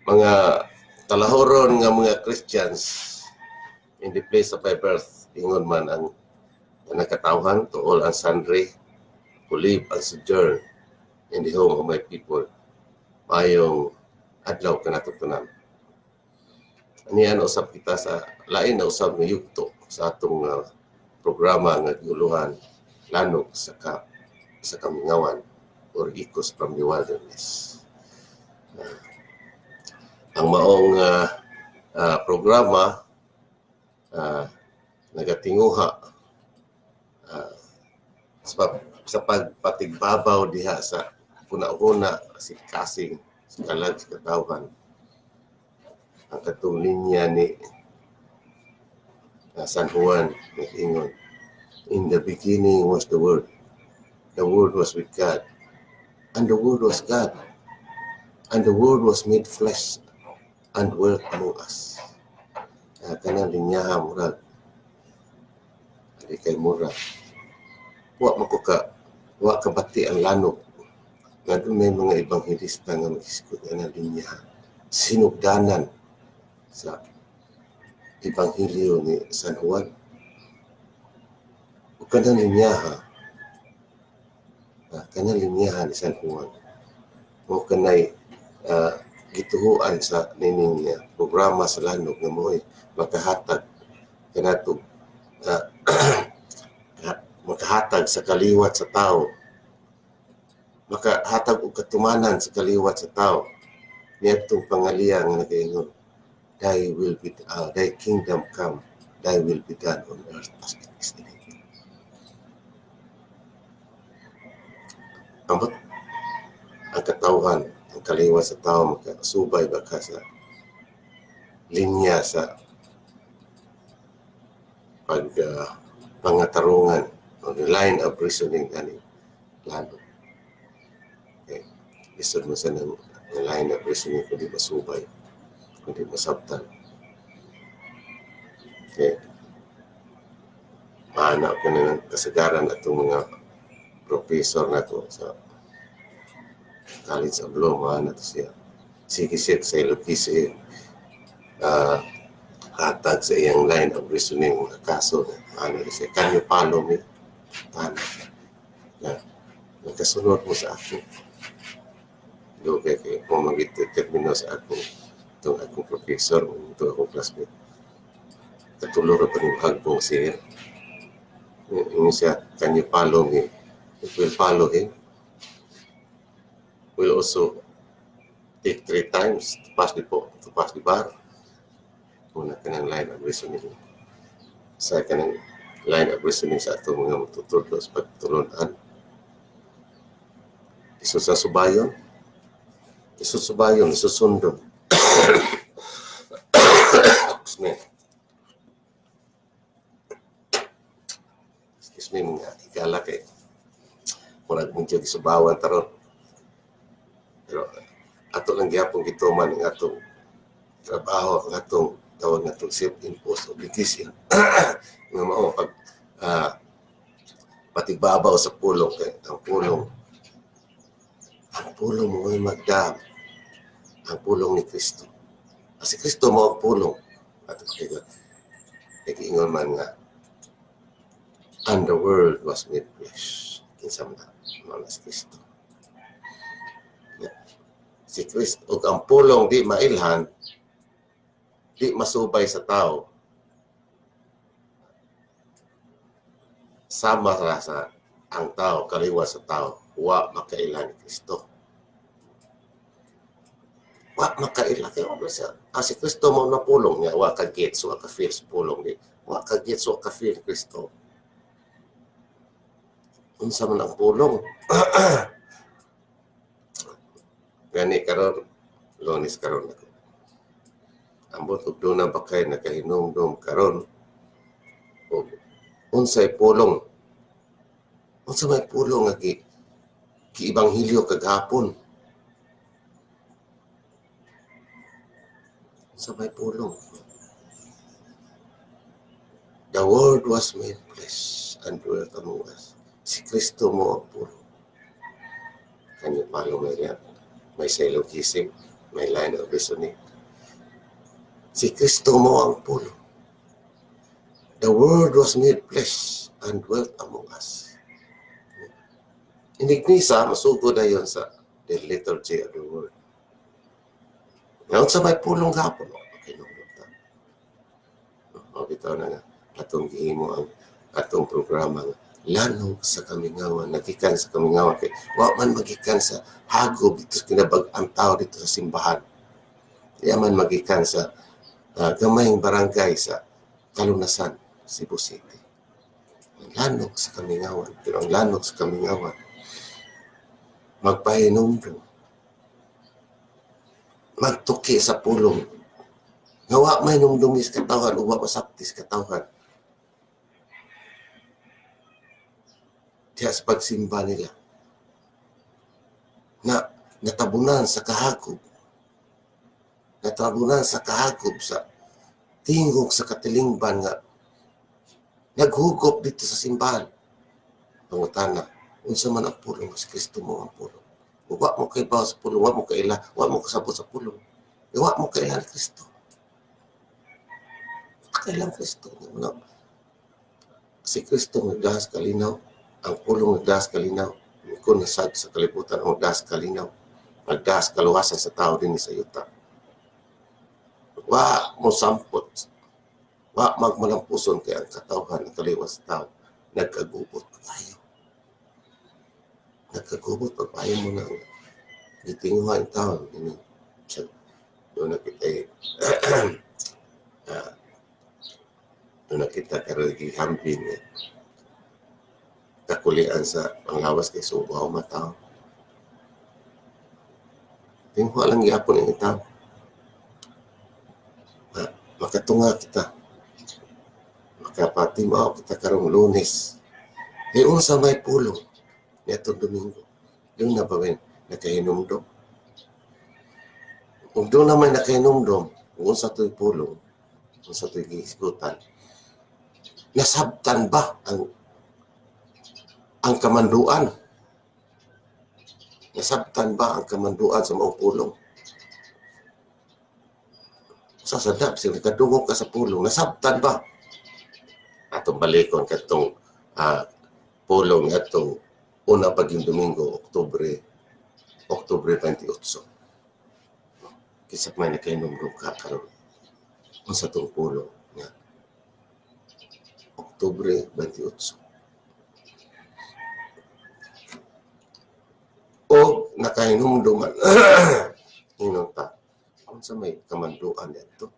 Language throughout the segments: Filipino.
mga talahoron nga mga Christians in the place of my birth, ingon man ang nakatawhan to all and sundry who live and sojourn in the home of my people. Mayong adlaw kanatutunan. Aniyan usab kita sa lain na usab nga yugto sa atong programa nga guluhan lanok sa kamingawan or Echoes from the Wilderness. Ang maong programa nagatinguha sa pagpatigbabaw diha sa una-una si kasing sa kalag sa katawhan ang katong linya ni San Juan nag-ingon, in the beginning was the Word was with God, and the Word was God, and the Word was made flesh and dwelt among us. Kanang linyaha murag di kay murag wa kabati ang lanok nga may mga ebanghelista nga mag-iskot nga linyaha sinugdanan sa ebanghelyo ni San Juan. O kanang linyaha ni San Juan mo kanay gituhuan sa nining programa sa lanok nga mo'y makahatag kanatong makahatag sa kaliwat sa tao, makahatag og katumanan sa kaliwat sa tao. Niyadtong pangaliya nga nagaingon, thy kingdom come, thy will be done on earth as it is in heaven. Ang katawhan, ang kaliwat sa tao makasubay baka sa linya sa pangatarungan o the line of reasoning ani lalo. Okay. Lisod mo sa ng line of reasoning kundi masubay, kundi masabtan. Okay. Mahanap ko na ng kasagaran atong mga professor na to sa College of Law, mahanap siya. Sige siya sa ilokisi hatag sa iyang line of reasoning mga kaso ano siya, can you follow me? Paano na nagkasunod mo sa ako do kay kung mag-determino sa ako itong akong professor itong akong classmate katulog pa rin hagbong siya yung siya, can you follow me? It will follow him, will also take 3 times to pass the bar. Una kanang line of reasoning sa kanang line of reasoning sa atong mga matutudlo sa pagtulunan. Isusubayon, isusundon. Excuse me, mga higala kay murag medyo gisubawan taron. Pero ato lang gyapon gituman ang atong trabaho, ang atong tawag na itong self-imposed obligation nga mao pag patigbabaw sa pulong kay ang pulong mo ay magdam ang pulong ni Kristo kasi Kristo mo ang pulong at nag-iingon man nga and the world was made flesh kinsa man si Kristo si Kristo ug ang pulong di mailhan di masubay sa tao sama sa ang tao kaliwa sa tao wa makailan ni Kristo wa makailan kay wala siya kasi Kristo mo na pulong niya wa ka gets wa ka feel sa pulong ni wa ka gets wa ka feel Kristo unsa man ang pulong gani karon Lunes karon ako ambot og duna bakay nakahinumdum karon og unsay pulong unsa may pulong nga giibanghilyo kagahapon unsa may pulong the word was made flesh and dwelt among us si Kristo mo ang pulong kanyo palo may syllogism May line of reasoning. Si Kristo mo ang pulo. The Word was made flesh and dwelt among us. Inignisa, masugod na yun sa the liturgy of the Word. Ngayon sa may pulong hapon, okay, bitaw na nga, atong gihimo ang atong programa nga, lanog sa kamingawan, nagikan sa kamingawan, kay wa man magikan sa hagop dito sa kinabag-ang tao dito sa simbahan. Di man magikan sa gamayng barangay sa Kalunasan, Cebu City. Ang lanog sa kamingawan, pero ang lanog sa kamingawan, magpahinumdum, magtuki sa pulong, nga wa may numdumi sa katawhan, o wa masakti sa katawhan. Diya sa pagsimba nila, na natabunan sa kahagop, sa tingog sa katilingban nga naghugop dito sa simbahan. Pangutana, unsa man ang pulong, si Kristo mo ang pulong. Wa mo kay bawas sa pulong, wa mo kaila, wa mo kasabot sa pulong. Wa mo kaila ni Kristo. Kailang Kristo. Si Kristo nagdahas kalinaw, ang pulong nagdahas kalinaw, kung nasad sa kalibutan, ang nagdahas kalinaw, nagdahas kaluwasan sa tao din sa yuta. Wa mo sampot, wa magmalampuson kay ang katawhan, ang kaliwas sa tao, nagkagubot pag-ayo. Nagkagubot pag-ayo mo na gitinguhan ang tao. Doon na kita doon na kita karagihambin kakulian sa panglawas kay subaw matao. Tingwa lang gihapon ang itaw. Makatunga kita. Makapatimaw kita karong Lunes. E unsa may pulong nitong Domingo. Doon na ba may nakahinumdom? Kung doon na may nakahinumdom, unsa to'y pulong, unsa to'y gihisgutan, nasabtan ba ang kamanduan? Nasabtan ba ang kamanduan sa mga pulong? Sasadap, sila kadungog ka sa pulong. Nasabtan ba? Atong balikon katong pulong atong una paging Domingo, Oktubre 28. Kisap may nakainom ka karon. Unsa tong pulong nga Oktubre 28. O nakahinumduman inon ta unsa may kamanduan dito,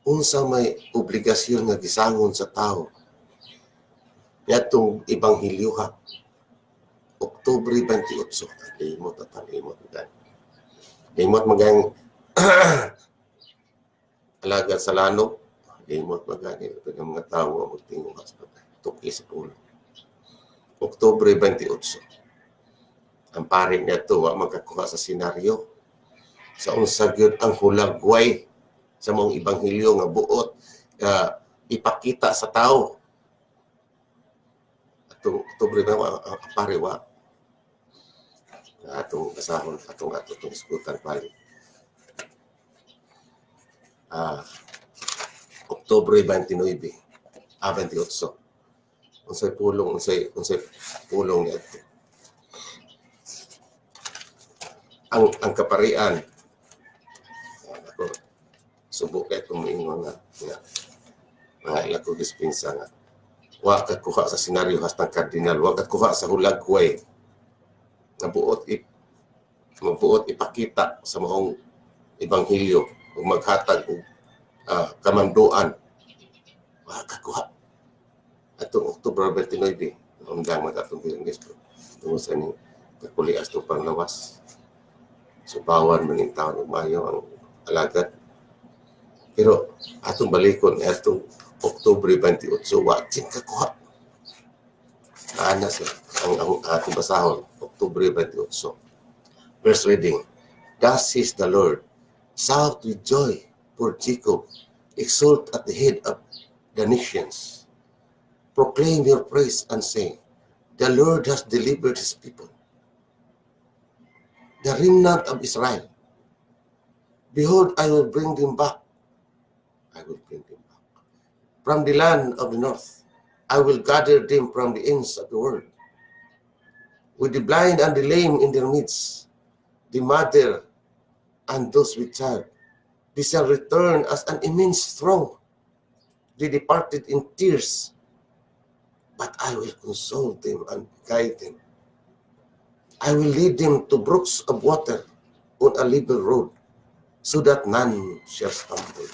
unsa may obligasyon nga gisangon sa tao yatong ebanghelyo ha Oktubre 28. Limot magang alagad sa lanog, limot magani ito ng mga tao nga magtingog sa tuki sa pulo. Oktubre 28. Ang pari niya ito, magkakuha sa senaryo. Sa unsa gyud ang hulagway sa mong ebanghelyo nga buot ipakita sa tao. Atong Oktubre na ang pari wa. Atong kasahon, atong iskutan pali. Oktubre 29. 28. Unsay pulong niya ito. Ang kaparian ako subok kay tumingon nga mga ilako dispensa nga wa ka kuha sa senaryo hastang kardinal, wa ka kuha sa hulagway nga buot ipakita sa maong ebanghelyo ug maghatag og kamanduan, wa ka kuha. Atong Oktubre 29 undang magatong Biyernes tungod sa ni kakulias to panglawas. Subawan man yung taon ng Mayo ang alagad. Pero atong balikon, atong Oktubre 28, wakin kakuha. Ana sa ang atong basahon, Oktubre 28. Verse reading, thus says the Lord, shout with joy for Jacob, exult at the head of the nations. Proclaim your praise and say, the Lord has delivered his people. the remnant of Israel. Behold, I will bring them back. I will bring them back. From the land of the north, I will gather them from the ends of the world. With the blind and the lame in their midst, the mother and those with child, they shall return as an immense throng. They departed in tears, but I will console them and guide them. I will lead them to brooks of water on a level road, so that none shall stumble.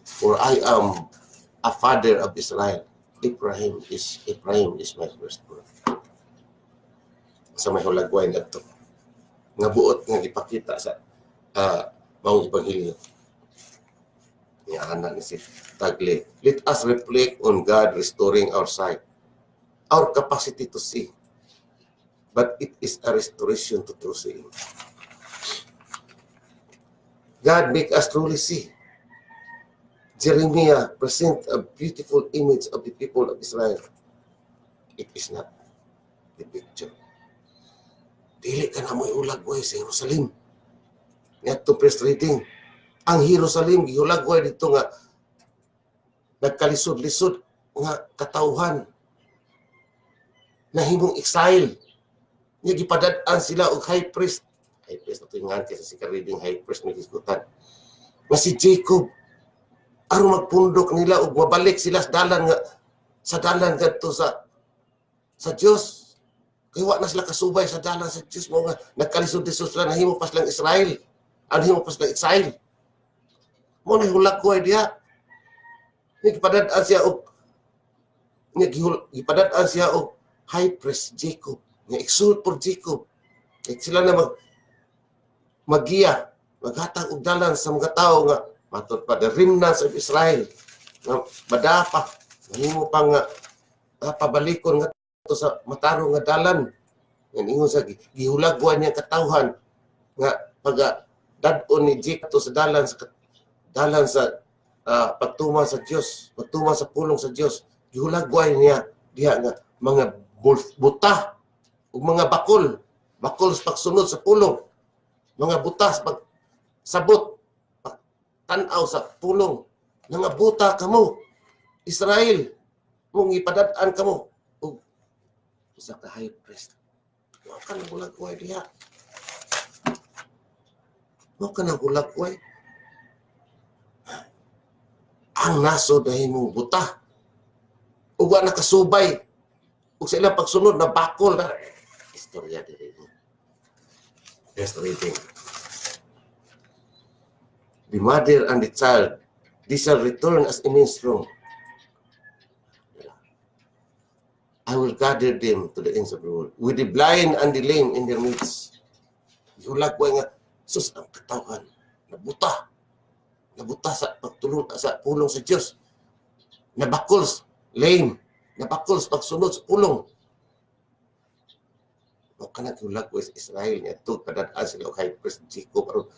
For I am a father of Israel. Ephraim is my firstborn. Sa may hulagway na ito. Nga buot nga ipakita sa maong Ebanghelyo. Nga anak ni si Tagle. Let us reflect on God restoring our sight, our capacity to see. But it is a restoration to true seeing. God make us truly see. Jeremiah present a beautiful image of the people of Israel. It is not the picture. Dili ka na mo iulagway sa Jerusalem. Ngayon first reading. Ang Jerusalem, gihulagway dito nga nagkalisod-lisod nga katauhan. Nahimong exile. Nga gipadad-an sila og high priest. High priest na ito yung nga kasi si reading high priest may diskutan. Nga si Jacob. Aron magpundok nila og mabalik sila sa dalan gadto sa Dios. Kaya na sila kasubay sa dalan sa Diyos mo nga nagkalisod-lisod sila nahimo pa silang Israel. Nahimo pa silang exile. Mo na hulagway diha. Gipadad-an siya og high priest Jacob. Nga exalt for Jacob. Kaya sila na magiya, maghatag og dalan sa mga tao nga matod pa the remnants of Israel nga madapa mahimo pa nga pabalikon nga to sa matarong nga dalan. Yan ingon sa gihulagwan niya katawhan nga pag dad-on ni Jacob to sa dalan sa pagtuma sa Dios, pagtuma sa pulong sa Dios. Gihulagwan niya diha nga mga buta ug mga bakol sa pagsunod sa pulong, mga butas pag sabot tan-aw sa pulong. Nga buta kamo Israel, mong ipadad-an kamo og isa ka high priest. Wa ka nang hulagway diha. Wa ka nang hulagway. Ang nasod na himong buta. Ug wa nakasubay. Ug sa ilang pagsunod na bakol na. Istorya diri. First reading. The mother and the child, they shall return as immense throng. I will gather them to the ends of the world. With the blind and the lame in their midst. Hulagway nga, sus ang katawan. Nabuta sa pagtulong sa pulong sa Diyos. Nabakols, lame. Nabakols pagsunod sa pulong. O ka naghulagway sa Israel niya. Ito, kadadaan sila o kay President Jacob.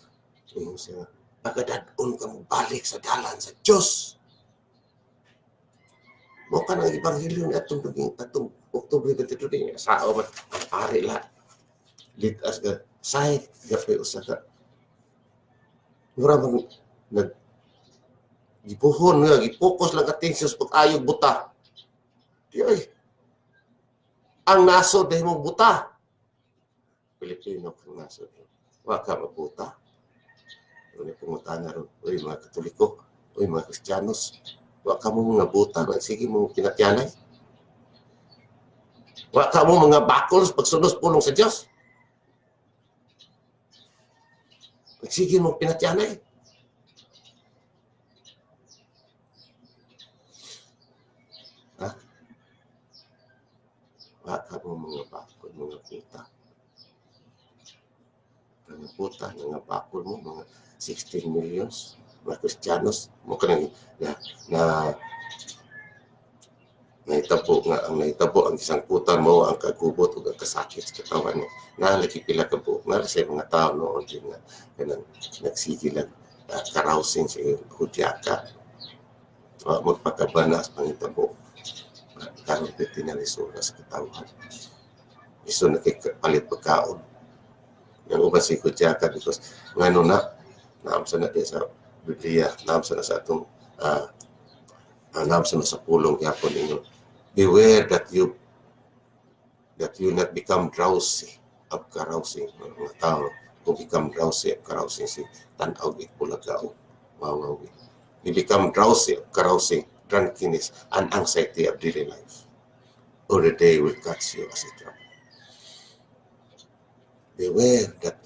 Yung siya, pagkadadon ka mo balik sa dalan sa Diyos. Mo ka ng Ebanghelyo na atong Oktubre 23 sa o pare la. Let us ga sight gape usa ka. Mura man gipuhon nga gi-focus lang attention sa pag-ayog buta. Diyoy. Ang nasod dahil mong buta. Pilipino kang nasod. Wa ka mabuta. Ano pungutan na ron. Uy mga Katoliko. Uy mga Kristiyanos. Wa ka mo mga buta. Sige mo pinatyanay. Wa ka mo mga bakols pagsunos pulong sa Diyos. Sige mo pinatyanay. Ha? Wa ka mo mga bakol, mga puta. Mga puta, mga bakol mo, mga 16 millions. Mga Kristiyanos, mo ka na nahitabo ang isang puta mo ang kagubot o ang kasakit sa katawan mo. Nalaki pila ka po, nalasay mga tao noon din na nagsigil ang carousing sa hudyaka. Magpakabanas pangitabo. Karoon tinalisura sa katawan. Iso nakipalit pagkaon. Yang uban si kutsaka because ngano na naamsa na di sa Biblia, naamsa na sa atong naamsa na sa pulong yapon inyo. Beware that you not become drowsy of carousing. Mga tao who become drowsy of carousing si tanaw ikpulagaw. Wow. You become drowsy of carousing, drunkenness, and anxiety of daily life. Or the day will catch you as a trap. Beware that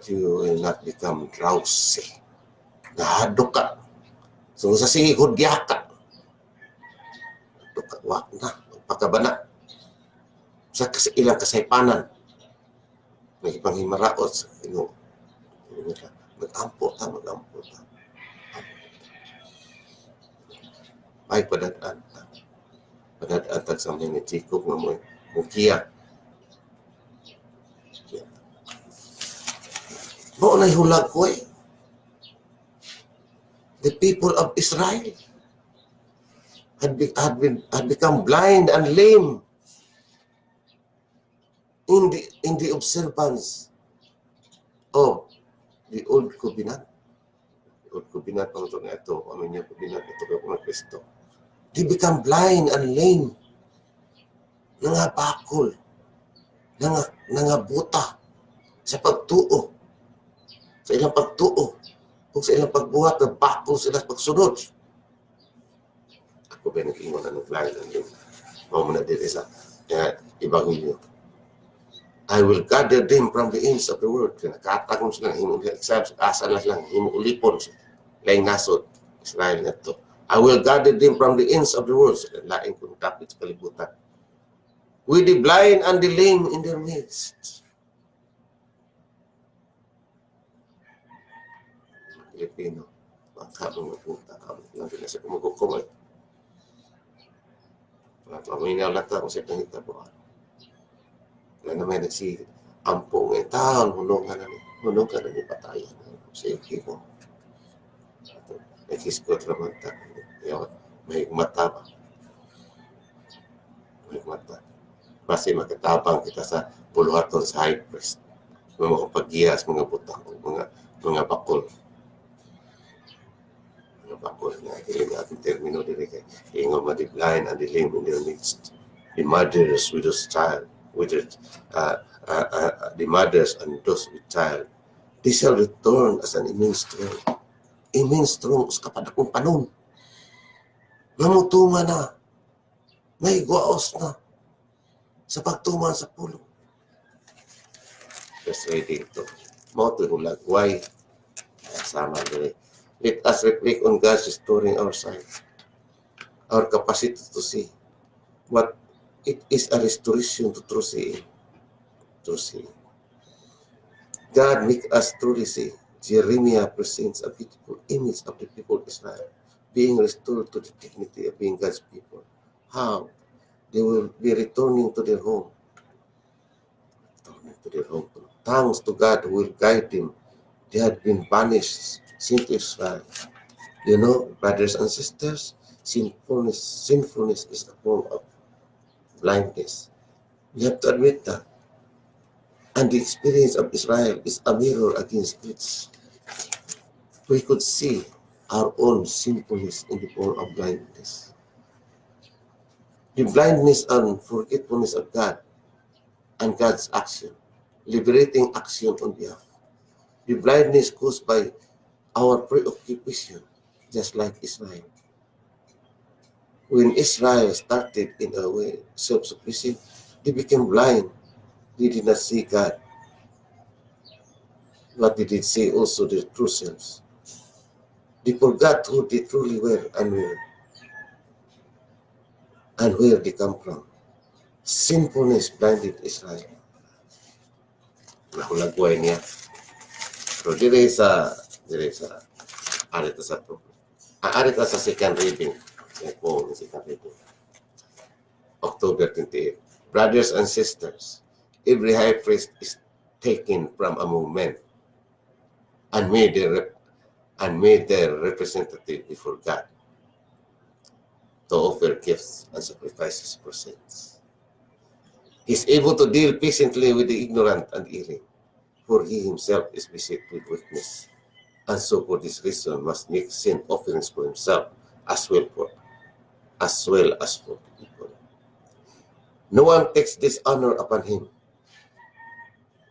you will not become drowsy. Nahadok ka. So sa sihod ka. Nahadok ka. Wak na. Pagkabana. Sa ilang kasaypanan. Nagipanghimmaraot sa Ginoo. Mag-ampo ta. Ay padadaan ta. Padadaan ta sa mga chikop nga mo. Mukiya. Mo na hulag ko eh. The people of Israel had become blind and lame in the observance of the old covenant. The old covenant pang ito na ito. Amin yung covenant ito ka mga Kristo. They become blind and lame. Nangabakol. Nangabuta sa pagtuo. Sa ilang pagtuo. Kung sa ilang pagbuhat, nabakol sila sa pagsunod. Ako ba nag-ingon na blind and lame? Mga muna dito sa Ebanghelyo. I will gather them from the ends of the world. Nakatag mo sila, himo exam, asa na lang, himo ulipon. Laing nasod, Israel na ito. I will gather them from the ends of the world. Laing kung tapit sa kalibutan. With the blind and the lame in their midst. Pilipino, baka mga punta kami. Lang din sa kumukukumay. Maminaw lang ito kung sa pangita po. Wala naman nagsi-ampo ngayon. Taon, hunong ka na ni patayan. Sige ko. Nagsiskot naman ito. May mata ba? May mata. Kasi magkatabang kita sa puluhaton sa high priest. Mga pag-iyas, mga butang, mga bakol. Bakol na ilang ating termino dili kay ingon ma the blind and the lame in their midst, the mothers with those child, the mothers and those with child, they shall return as an immense strong sa kapadakong panon. Namutunga na, may guwaos na sa pagtuman sa pulong. Just reading ito. Moto hulag, why? Sama dili. Let us reflect on God's restoring our sight, our capacity to see. What it is a restoration to true seeing. God make us truly see. Jeremiah presents a beautiful image of the people of Israel being restored to the dignity of being God's people. How? They will be returning to their home. Thanks to God who will guide them. They had been banished since Israel. You know, brothers and sisters, sinfulness is a form of blindness. We have to admit that. And the experience of Israel is a mirror against it. We could see our own sinfulness in the form of blindness. The blindness and forgetfulness of God and God's action, liberating action on behalf. The blindness caused by our preoccupation, just like Israel. When Israel started in a way self-sufficient, they became blind. They did not see God, but they did see also their true selves. They forgot who they truly were and where they come from. Sinfulness blinded Israel. Nahulagway niya. So, dire sa arito sa second reading. Second reading. October 28. Brothers and sisters, every high priest is taken from among men and made their representative before God to offer gifts and sacrifices for sins. He is able to deal patiently with the ignorant and erring, for he himself is beset with weakness, and so for this reason must make sin offerings for himself as well as for people. No one takes this honor upon him,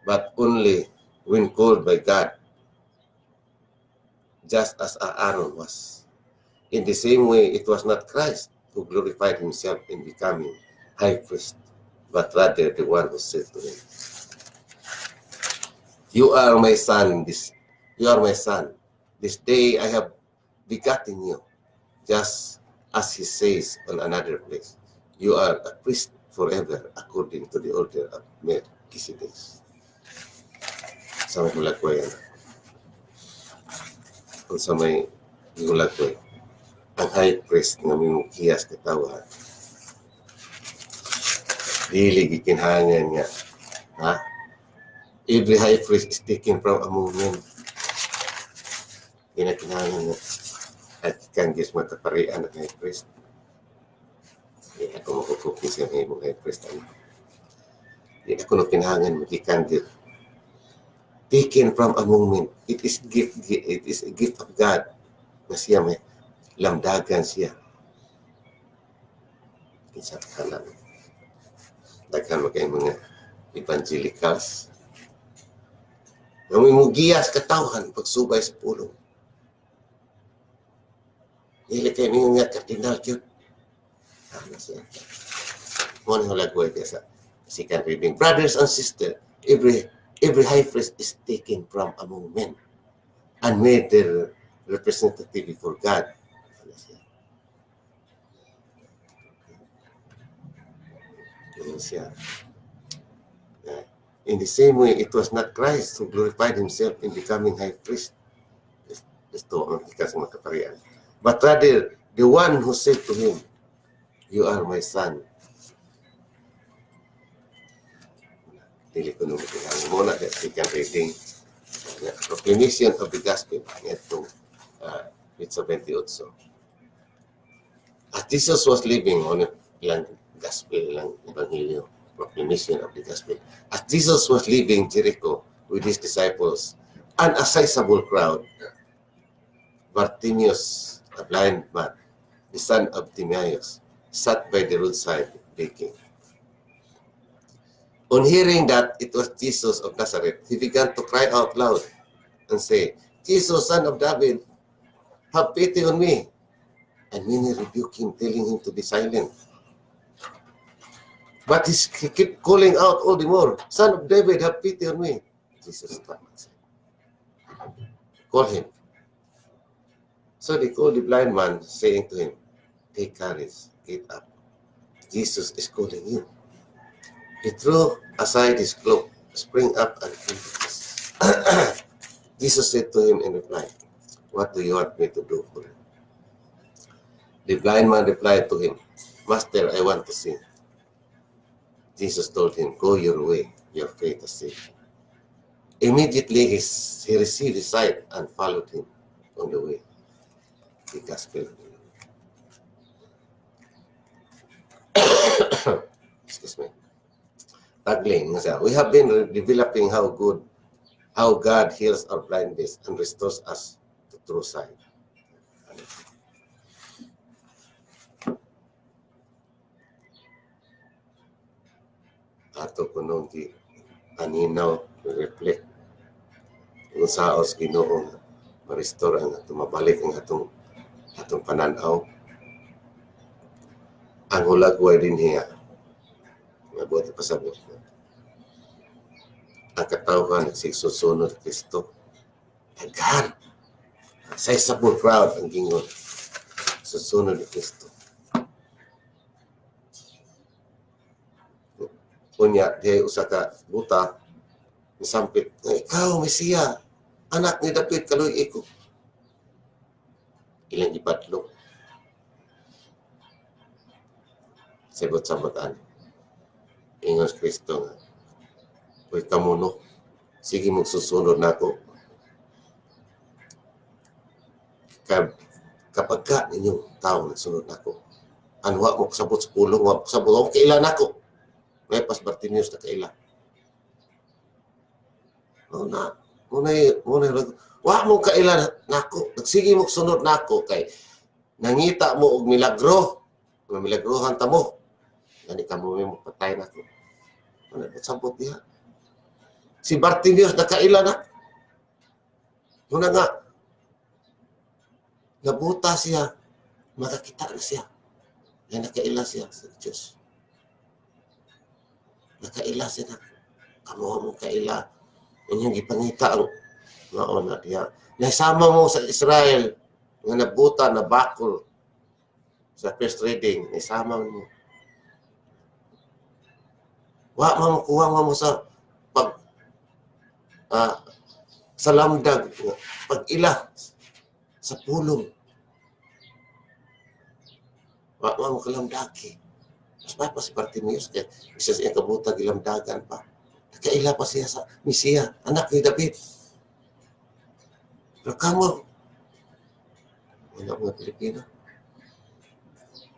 but only when called by God, just as Aaron was. In the same way, it was not Christ who glorified himself in becoming high priest, but rather the one who said to him, You are my son, this day I have begotten you, just as he says on another place, you are a priest forever according to the order of Melchizedek. Sa may hulag ko yan. Kung sa may hulag ko ang high priest nga minukiyas katawa, dili gikinhangan nga, ha? Every high priest is taken from among men. Ginakinhangan nga, at ikan gis mataparian at high priest. Di ako makukukin siya ng ibang high priest. Di ako nakinhangan magikan gis. Taken from among men. It is a gift of God na siya may lamdagan siya. Kinsa kanan. Daghan mo kayo mga evangelicals. May mugiyas katawhan pagsubay sa pulong. Dili kayo mga kardinal yun. Ano siya? Muna yung lagway kaya sa second reading. Brothers and sisters, every high priest is taken from among men and made their representative before God. Ano siya? Ano siya? In the same way, it was not Christ who glorified himself in becoming high priest. Ito ang ikas ng makaparian. But rather, the one who said to him, You are my son. Dili ko nung itinang muna at second reading. Proclamation of the Gospel. Ito, it's 78. As Jesus was living on ilang Gospel, ilang Evangelyo, proclamation of the Gospel. As Jesus was leaving Jericho with his disciples and a sizable crowd, Bartimaeus, a blind man, the son of Timaeus, sat by the roadside begging. On hearing that it was Jesus of Nazareth, he began to cry out loud and say, Jesus, son of David, have pity on me. And many rebuked him, telling him to be silent. But he kept calling out all the more, Son of David, have pity on me. Jesus stopped. Call him. So they called the blind man, saying to him, Take courage, get up. Jesus is calling you. He threw aside his cloak, sprang up, and came to Jesus. Jesus said to him in reply, What do you want me to do for you? The blind man replied to him, Master, I want to see. Jesus told him, Go your way, your faith has saved you. Immediately he received his sight and followed him on the way. The Gospel. Excuse me. Tagling. We have been developing how God heals our blindness and restores us to true sight. Ato ko nung aninaw, reflect kung sa os Ginoo ma-restore ang mabalik ang atong pananaw. Ang hulagway din niya mabuti pasabot ang katawhan nagsigsusunod Kristo daghan sa isabot crowd ang gingon susunod ni Kristo. Kunya, diya usa ka buta, nisampit, ikaw, Mesiya, anak ni David, kaluy iko. Ilang ipadlok. Sabot-sabotan. Ingos Kristo nga, uy, kamuno, sige magsusunod na ako. Kapag ka ninyong tao nagsunod na ako, anwa mo kasabot sa pulong, wak kasabot ako, kailan ako. May pas Bartimaeus na kaila. Muna, wa mo kailan nako. Nagsige mo sunod nako kay nangita mo og milagro. Nga milagrohan ta mo. Gani ka mo patay nako. Ano ba sampot niya? Si Bartimeus nakaila na. Muna nga, nabuta siya, makakita na siya. Yan nakaila siya sa Diyos. Nakaila siya na. Kamuha mo kaila. Inyong ipangita ang mauna diya. Nasama mo sa Israel nga nabuta na bakol sa first reading. Nasama mo. Wa makuha mo sa sa lamdag, pag-ila sa pulong. Wa mo kalamdaki. Mas pa si Bartimeus kaya isa siya kabutag ilamdagan pa. Nakaila pa siya sa Mesiya, anak ni David. Pero kamo, wala mga Pilipino.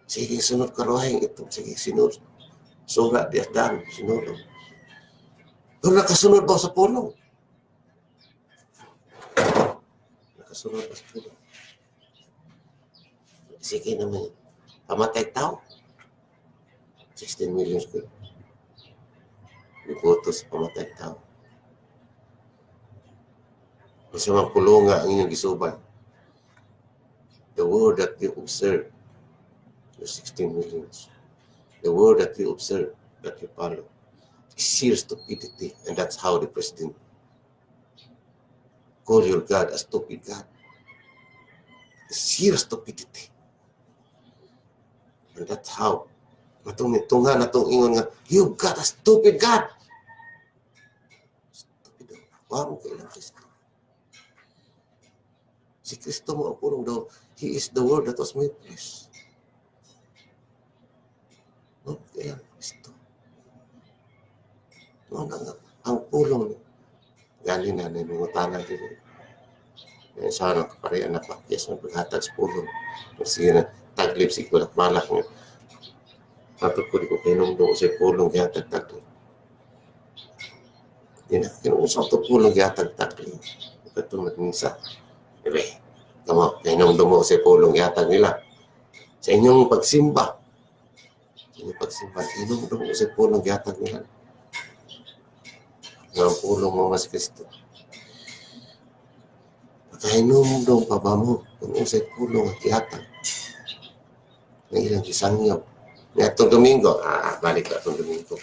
Sige, sunod karuhing ito. Sige, sinod. Surat di dan, sinod. Pero nakasunod ba sa pulong? Nakasunod ba sa pulong? Sige naman. Pamatay tao. 16 million ko. Iboto sa pamatay tao. Kasi mga pulunga ang inyong gisuban. The word that you observe, your 16 millions. The word that you observe, that you follow, is sheer stupidity. And that's how the president call your God a stupid God. It's sheer stupidity. And that's how matungtungan na itong ingon nga, you got a stupid God. Stupid. Wow, kailang Kristo. Si Kristo mo ang pulong daw. He is the word that was made flesh. No, kailang Kristo. No, ang pulong galing na mga tanang din. Yan sa ano, kaparian na pakyas ng paghatag sa pulong. Kasi na taglip si kulak malak niya. Patut ko di ko pinungdong sa pulong gihatag-tagli. Yan na, kinusap to pulong gihatag-tagli. Ito magmisa. Diba? Tama, pinungdong mo sa pulong gihatag nila. Sa inyong pagsimba. Sa inyong pagsimba, pinungdong mo sa pulong gihatag nila. Ang pulong mo mas Kristo. Pagkainungdong pa ba mo kung sa pulong at gihatag. Ng ilang isangyaw. Itong Domingo, balik ka itong Domingo.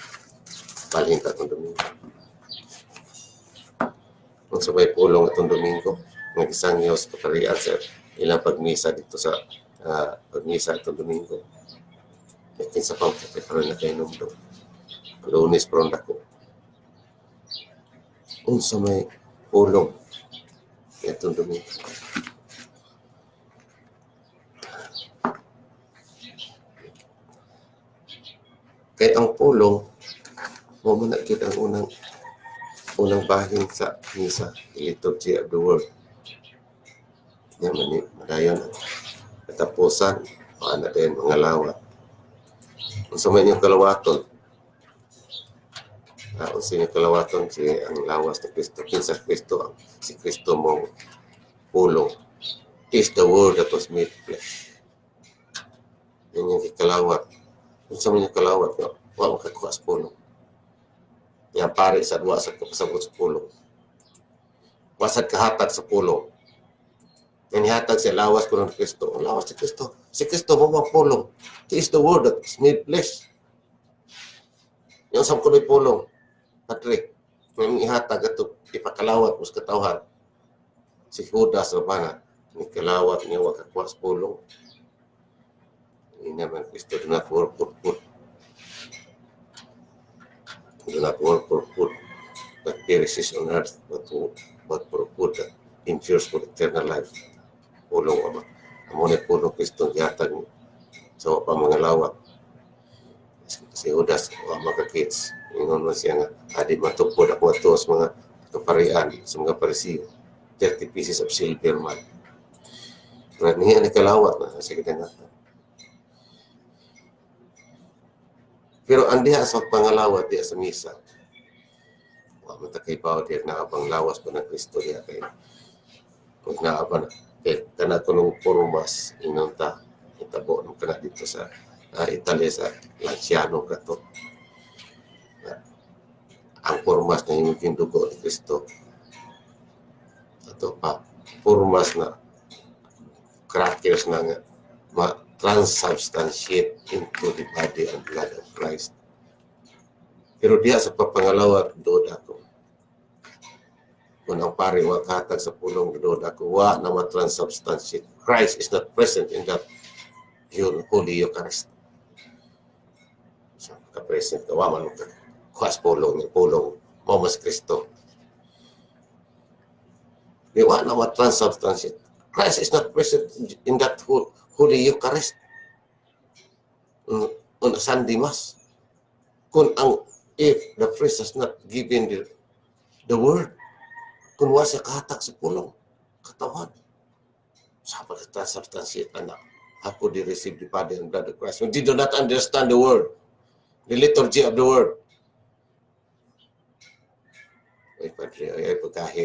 Balik ka itong Domingo. Kung sabay pulong itong Domingo, nag-isang yaw sa kaparian sa ilang pagmisa dito sa pagmisa itong Domingo. Nakin sa pangkape karoon na kayo numdo. Lunes pronda ko. Kung sa may pulong itong Domingo. Kaya ang pulong, mo man nakita ang unang bahin sa misa, liturgy of the word. Yan man, madayon ang katapusan, paano din mga lawat. Kung sa may niyong kalawaton, kung sa inyong kalawaton, ang lawas ni Kristo, kinsa Kristo, si Kristo mong pulong, is the word that was made flesh. Yan yung kalawat. Kung sa mga kalawat nga, wala makakuha sa pulong. Yan pare sa duwa sa kapasabot sa pulong. Wasad kahatag sa pulong. Yan ihatag sa lawas ko ng Kristo. Ang lawas si Kristo. Si Kristo mo ang pulong. He is the word that is made flesh. Yung sa kuno'y pulong. Patrick, yung ihatag ito, ipakalawat mo sa katawhan. Si Judas Rabana, ni kalawat niya wakakuha sa pulong. Ini naman Kristo, do not work for food. Do not work for food that perishes on earth, but for food that endures for eternal life. Pulong ama. Amo ni pulong Kristo gihatag sa pa mga lawak. Si Judas wa makakits. Ingon man siya nga adi matupod ako ato sa mga kaparian sa mga Parisiyo. 30 pieces of silver man. Pero niya ni kalawat na sa kitanatan. Pero ang diha sa pangalawat diha sa misa. matakay pa din na abang lawas pa ng Kristo niya kay kung naaban kay kana kunong pormas inunta itabo ng kana dito sa Italia sa Lanciano kato ang pormas na yung dugo ni Kristo ato pa pormas na crackers na nga transubstantiate into the body and blood of Christ. Pero diya sa papangalawa, doon ako. Kung ang pari makatag sa pulong, doon ako, wa na ma-transubstantiate. Christ is not present in that Holy Eucharist. So, ka-present ka, wa man ka. Kuwas pulong, Mamas Kristo. Di wa na ma-transubstantiate. Christ is not present in that Holy Eucharist. On a Sunday Mass. If the priest has not given the word, kung wa siya kahatak sa pulong, katawan, sa pag-transubstantiate anak, ako di receive the body and blood of Christ. When they do not understand the word, the liturgy of the word, ay padre, ay pagkahi,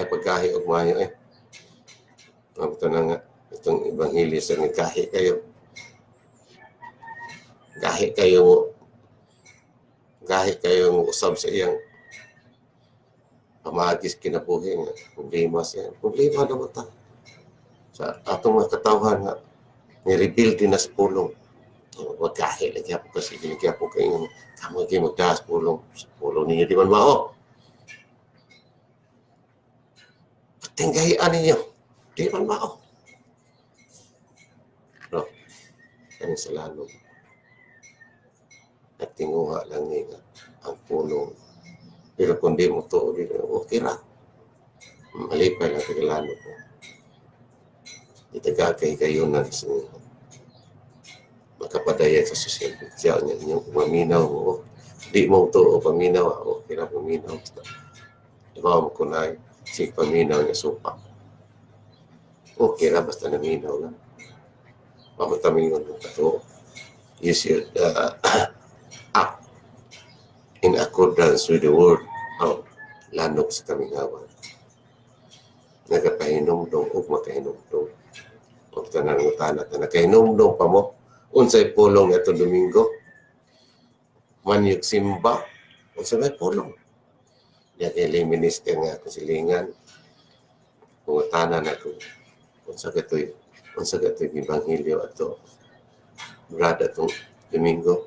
ay pagkahi og mayo, ito na nga, itong Ebanghelyo sa nagkahi kayo. Gahi kayong usab sa iyang pamagis kinabuhi nga problema siya. Problema naman ta. Sa atong mga katawhan nga ni-rebuild din na sa pulong. Huwag gahi lagi ako kasi lagi ako kayo kamu kayo magdahas pulong. Sa pulong ninyo di man mao. Patinggahian ninyo. Di man mao. No. Ano sa lalong. At tinguha lang niya ang pulong. Pero kung di mo to, okay ra. Malipay lang kagilano ko. Itagagay kayo na sa makapadaya sa social media niya. Yung maminaw mo, di mo to o paminaw, okay ra paminaw. Diba mo kunay, si paminaw niya supa. Okay ra, basta naminaw lang. Pamatamin mo ito. You should act in accordance with the word of lanok sa kamingawan. Nagapahinomdong o makahinomdong. O tanan mo tanat na nakahinomdong pa mo. Unsay pulong ito Domingo. Manyug simba. Unsay may pulong. Yan kay minister nga kasilingan. Kung tanan na ito. Unsa gato'y Ebanghelyo ato. Brad atong Domingo.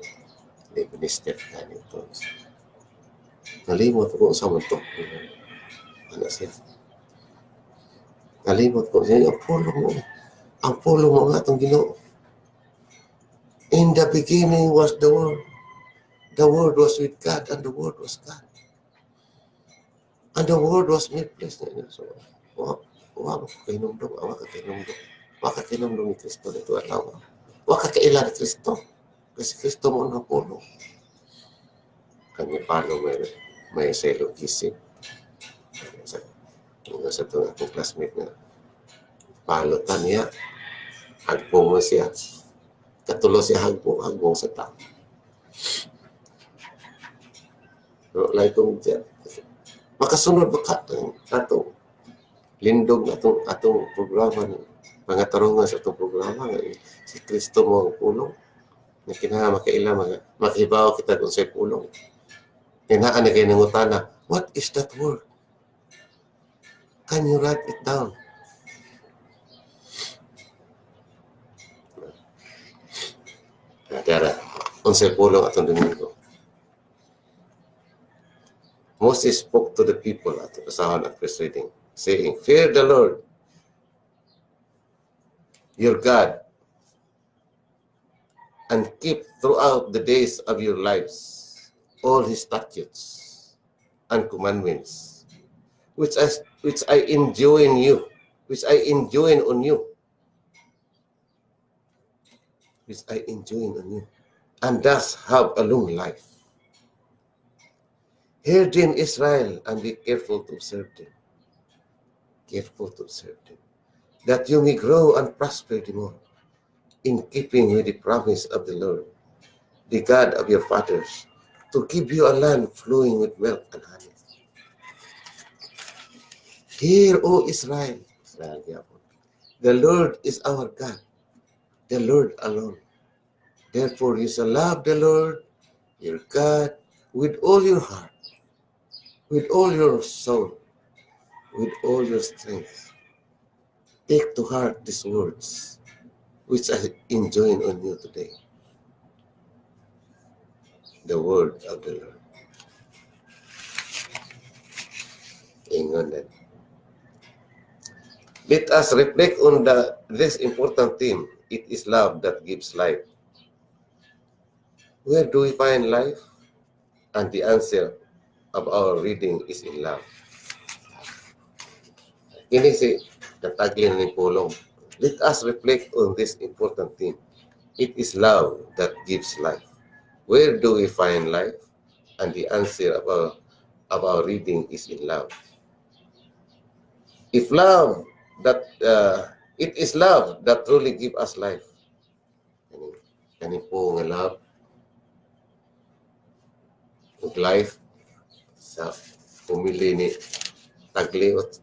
Minister ka nito. Nalimot ko sa mga ito. Ano siya? Nalimot ko siya. Ang pulong mo. Ang pulong mo nga itong Ginoo. In the beginning was the Word. The Word was with God and the Word was God. And the Word was made flesh. So, waka kainumdong. Waka kainumdong ni Kristo dito at lawa. Waka kailan ni Kristo. Kasi Kristo mo na pulong. Kanya paano may selo kisip. Sa itong akong classmate na palotan niya. Hagpong mo siya. Katulo siya hagbong sa tao. Pero like kong dyan. Makasunod ba ka atong lindog na atong programa na pangatarungan sa itong programa nga si Kristo mo ang pulong. Na kinaha makaila makibaw kita kung sa'y pulong. Kinahaan na kayo nangutana, what is that word? Can you write it down? Tara, kung sa'y pulong atong Domingo. Moses spoke to the people at the kasahan at first reading, saying, fear the Lord, your God, and keep throughout the days of your lives all his statutes and commandments, which I enjoin on you, and thus have a long life. Hear them, Israel, and be careful to observe them. That you may grow and prosper the more, in keeping with the promise of the Lord, the God of your fathers, to give you a land flowing with milk and honey. Hear, O Israel, the Lord is our God, the Lord alone. Therefore you shall love the Lord, your God, with all your heart, with all your soul, with all your strength. Take to heart these words, which I enjoin on you today. The word of the Lord. Amen. Let us reflect on this important theme. It is love that gives life. Where do we find life? And the answer of our reading is in love. Ini si katagli ni Pulong. Let us reflect on this important theme. It is love that gives life. Where do we find life? And the answer of our reading is in love. If love that it is love that truly gives us life. Kani po nga love ug life sa pumili ni tagli at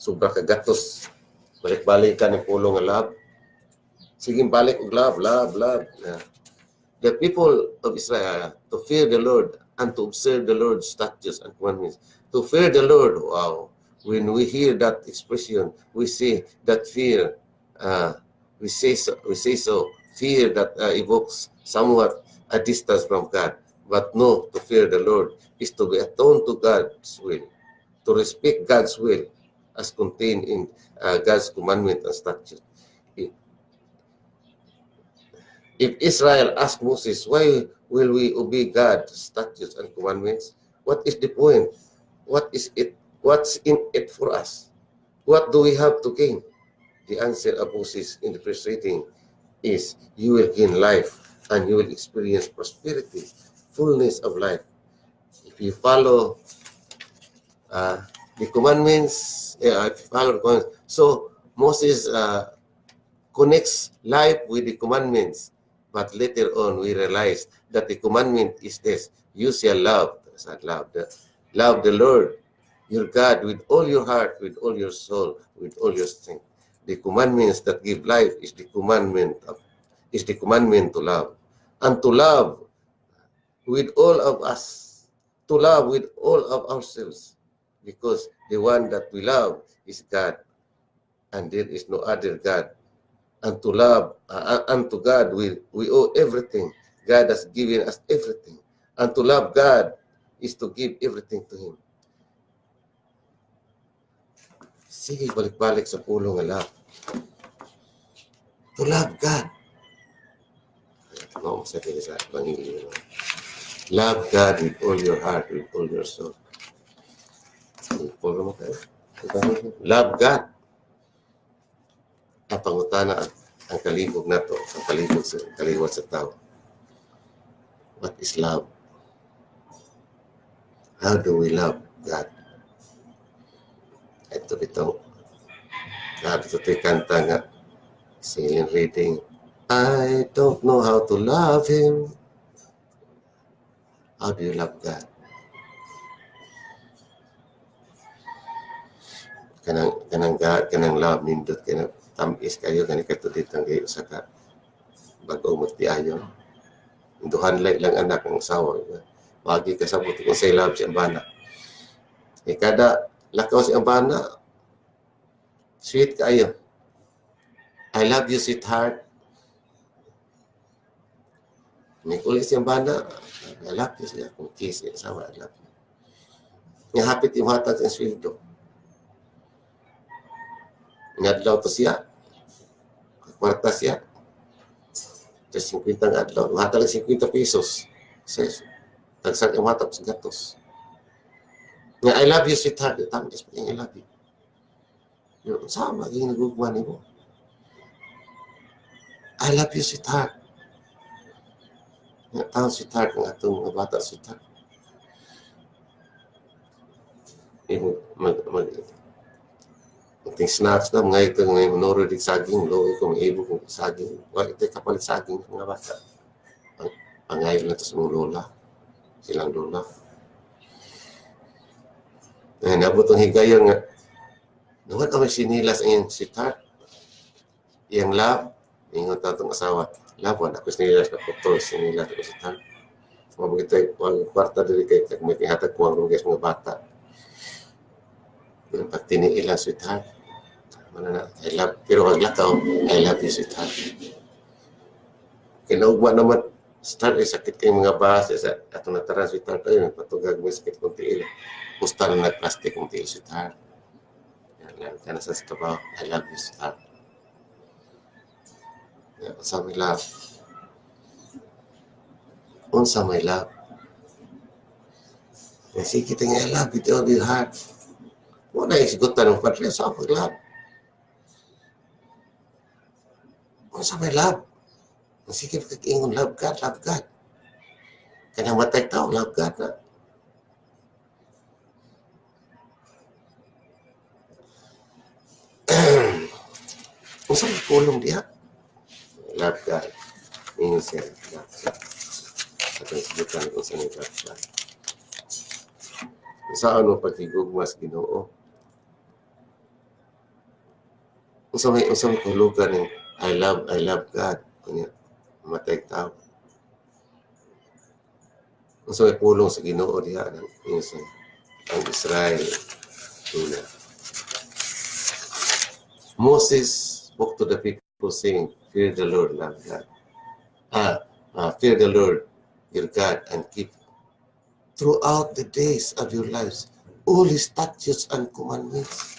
sobra ka gatos. Balik-balik ka ni Pulong nga love. Sige balik og love. The people of Israel to fear the Lord and to observe the Lord's statutes and commandments. To fear the Lord, wow. When we hear that expression, we see that fear. We say so. Fear that evokes somewhat a distance from God. But no, to fear the Lord is to be attuned to God's will, to respect God's will as contained in God's commandment and statute. If Israel asked Moses, why will we obey God's statutes and commandments? What is the point? What is it? What's in it for us? What do we have to gain? The answer of Moses in the first reading is, you will gain life and you will experience prosperity, fullness of life. If you follow the commandments, so Moses connects life with the commandments. But later on, we realize that the commandment is this: you shall love the Lord, your God, with all your heart, with all your soul, with all your strength. The commandments that give life is the commandment to love, and to love with all of us, to love with all of ourselves, because the one that we love is God, and there is no other God. And to love, unto God, we owe everything. God has given us everything. And to love God is to give everything to Him. Sige, balik-balik sa pulong nga love. To love God. No, sa Panginoon. Love God with all your heart, with all your soul. Love God. Ang pangutana ang kalibog na to, ang kaliwat sa tao. What is love? How do we love God? Ito itong kanta nga, singing reading, I don't know how to love Him. How do you love God? Kanang love nindot kanang tamis kayo gani katudit ang kayo sa ka bago magtiayon. Duhan lang anak ng asawa. Wagi ka sabot kung say love si Ambana. Kada lakaw si Ambana, sweet kayo. I love you, sweetheart. May kulit si Ambana, I love you siya. Kung kiss si asawa, I love you. Nga hapit yung hatag sa sweldo. Ngadlaw to siya. Kwarta siya. Tapos 50 nga adlaw. Matag 50 pesos. Says, tagsan yung matag sa gatos. Nga, I love you, sweetheart. Tama, I love you. Yung sama, magiging nagugman mo. I love you, sweetheart. Nga, tawang sweetheart, ng atong mga bata, sweetheart. Ting snacks na mga ito ng manoro di saging, loy ko may ibo kong saging. Wala ito kapalit saging mga bata. Pangayon na ito sa mga lola. silang dula. Nabot ang higayon nga, naman kami sinilas ang iyang sweetheart. Iyang love, ingon tatong asawa. Love, wala ko sinilas na putol, sinilas ko sweetheart. Kung magkita, kung kwarta dili kay may kihatag ko ang lugas mga bata. Yung pag tiniilang sweetheart, na, I love, pero kag lakaw, I love you sweetheart. Kinaugma naman, start sakit kayong mga base sa atong nataran sweetheart tayo, patugag may sakit kong tiil. Pusta na nag-plastic kong tiil sweetheart. Yan ka na sa trabaho, I love you sweetheart. Yan, unsa may love. Unsa may love. Kasi kita nga I love with all your heart. Wala isigutan ng padre sa pag-love. Unsa may love. Sige kag-ingon, love God, love God. Kanang matay tao, love God na. Unsa may pulong diha? Love God. Ingon siya, love God. At ang sabutan kung saan yung love God. Saan mo pagkigugmas Ginoo? Unsa may kahulugan ng I love God. Kunya, matay tao. Unsa may pulong sa Ginoo diha ang Israel tuna. Moses spoke to the people saying, fear the Lord, love God. Fear the Lord, your God, and keep throughout the days of your lives all His statutes and commandments.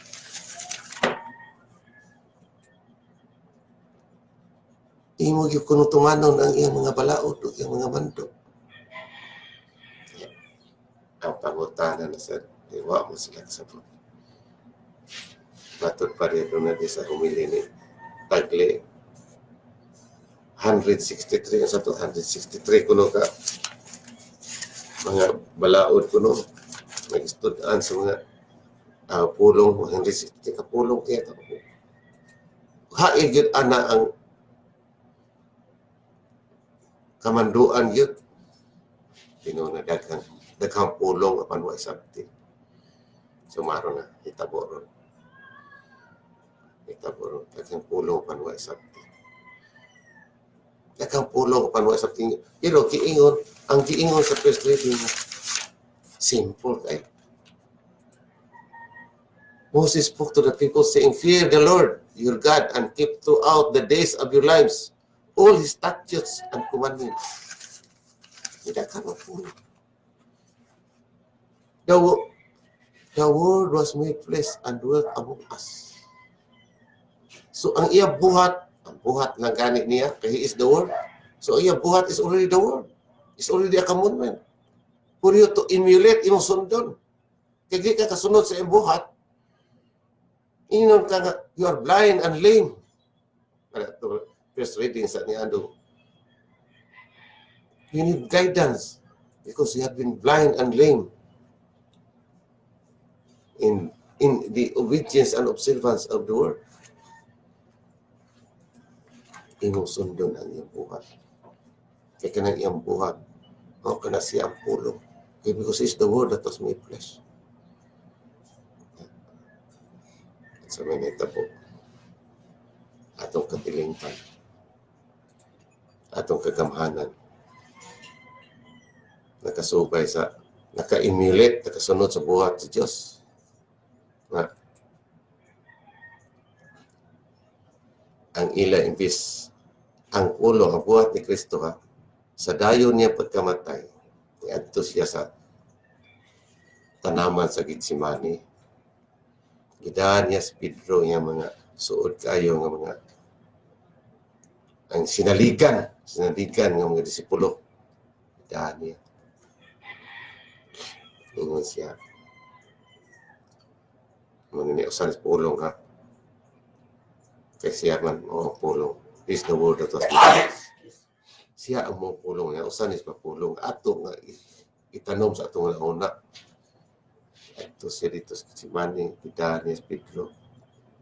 Imo gyud kuno tumanon ang iyang mga balaod ug iyang mga mandog. Ang pangutana na sa diwa mo sila sa Panginoon. Matod pa rin na di sa humili ni Tagle. 163 sa 163 kuno ka mga balaod kuno nag-estudan sa mga pulong 160 ka pulong kaya ta. Haig gyud ana ang kamanduan yun. Tinuna daghang pulong apan wa sabti. Sumaro na itaboron. Daghang pulong apan wa sabti. Daghang pulong apan wa sabti. Pero ang giingon sa first reading simple kay. Moses spoke to the people saying, fear the Lord your God and keep throughout the days of your lives all His statutes and commandments. Tidak kamu pun. The Word was made flesh and dwelt among us. So ang iya buhat, ang buhat na ganit niya, kaya He is the Word. So ang iya buhat is already the Word. It's already a commandment. For you to emulate, imong sundon. Kaya di ka kasunod sa iyong buhat, inon ka nga, you are blind and lame. First reading sa ni Ando. You need guidance because you have been blind and lame in the obedience and observance of the word. Imong sundon ang iyong buhat. Kaya kanang iyong buhat, o kana siya ang pulong. Okay, because it's the word that was made flesh. Sa manita po, atong katilingpan, atong kagamhanan, nakasubay sa, naka-emulate, nakasunod sa buhat sa Diyos. Ang ila imbis, ang pulong, ang buhat ni Kristo sa dayon niya pagkamatay, iadto siya sa tanaman sa Gitsemani. Gidaan niya sa Pedro niya mga suod kayo nga mga ang sinaligan ng mga disipulo. Gidaan niya. Ingon siya. Maniniusan sa pulong Kaya siya man, pulong. This the word that was made. Siya ang mga pulong niya. Usan is pulong. Ato nga itanom sa atong una. Ito siya dito sa Gitsemani, Pidani, Pedro,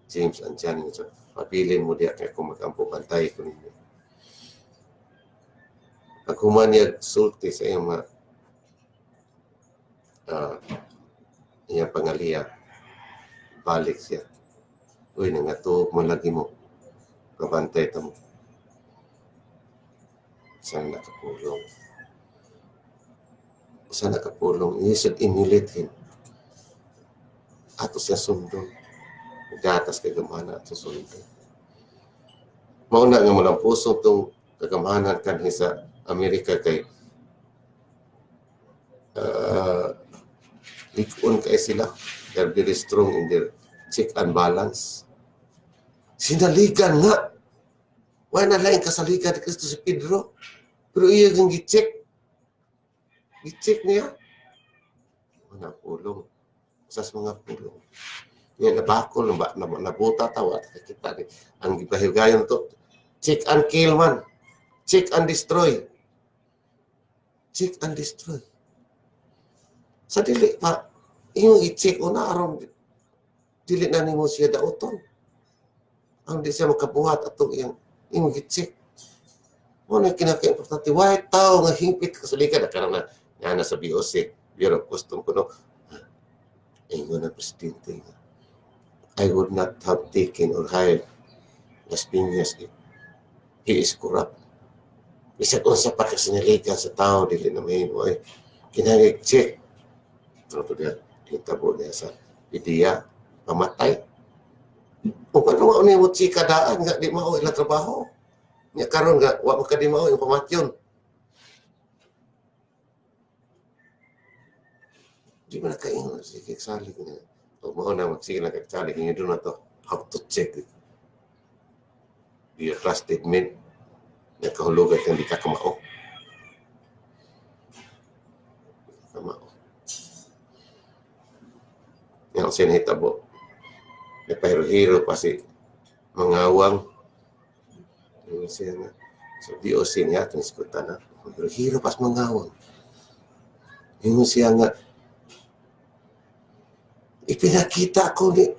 James, and John. Pabilin mo diya kaya kung mag-ampo pantay ko ninyo. Pag human niya sulti sa iyong mga iya pangaliya, balik siya. Uy, nangatog mo lagi mo. Kabantay ta mo. Saan nakapulong? Saan nakapulong? You should emulate him. Ato siya sundon. Gatas kay gamana ato sundon. Mauna nga mo lang puso itong kagamahanan kanhi sa Amerika kay likon kay sila. They're very strong in their check and balance. Sinaligan nga. Why na laing kasaligan ni Kristo si Pedro? Pero iya yung gi-check. Gi-check niya. Mga pulong. Sas mga pulong. Yan nabakol, nabuta tawa. Kita ni ang gipahigayon to. Check and kill man. Check and destroy. Check and destroy. Sa dili pa, yung i-check o na aron dili na nimo siya dauton. Ang di siya makabuhat atong yung i-check. Ano yung kinaka-importante? Why tao nga hingpit kasalikan? Karang na sa BOC, Bureau of Customs ko, no? Ingon na presidente nga. I would not have taken or hired Las Piñas if he is corrupt. Bisag unsa pa kasinalikan sa tao, dili na may mo ay kinag-check. Ano to diya? Kitabo niya sa ideya, pamatay. Kung ano nga mo chika daan, nga di mao ilang trabaho. Nya karon nga wa makadimaw yung pamatyon. Di ba nakaingon sige salig nga. O mao na magsige na kagsalig nga doon na to. How to check it. Your trusted man. Nakahulugan kang di ka kamao. Kamao. Yang sinahitabo. Nagpahiro-hiro pa si mangawang. Yung siya nga. So, DOC niya, itong iskutan na. Pero hiro pas mangawang. Yung siya nga. Ipinakita ko ni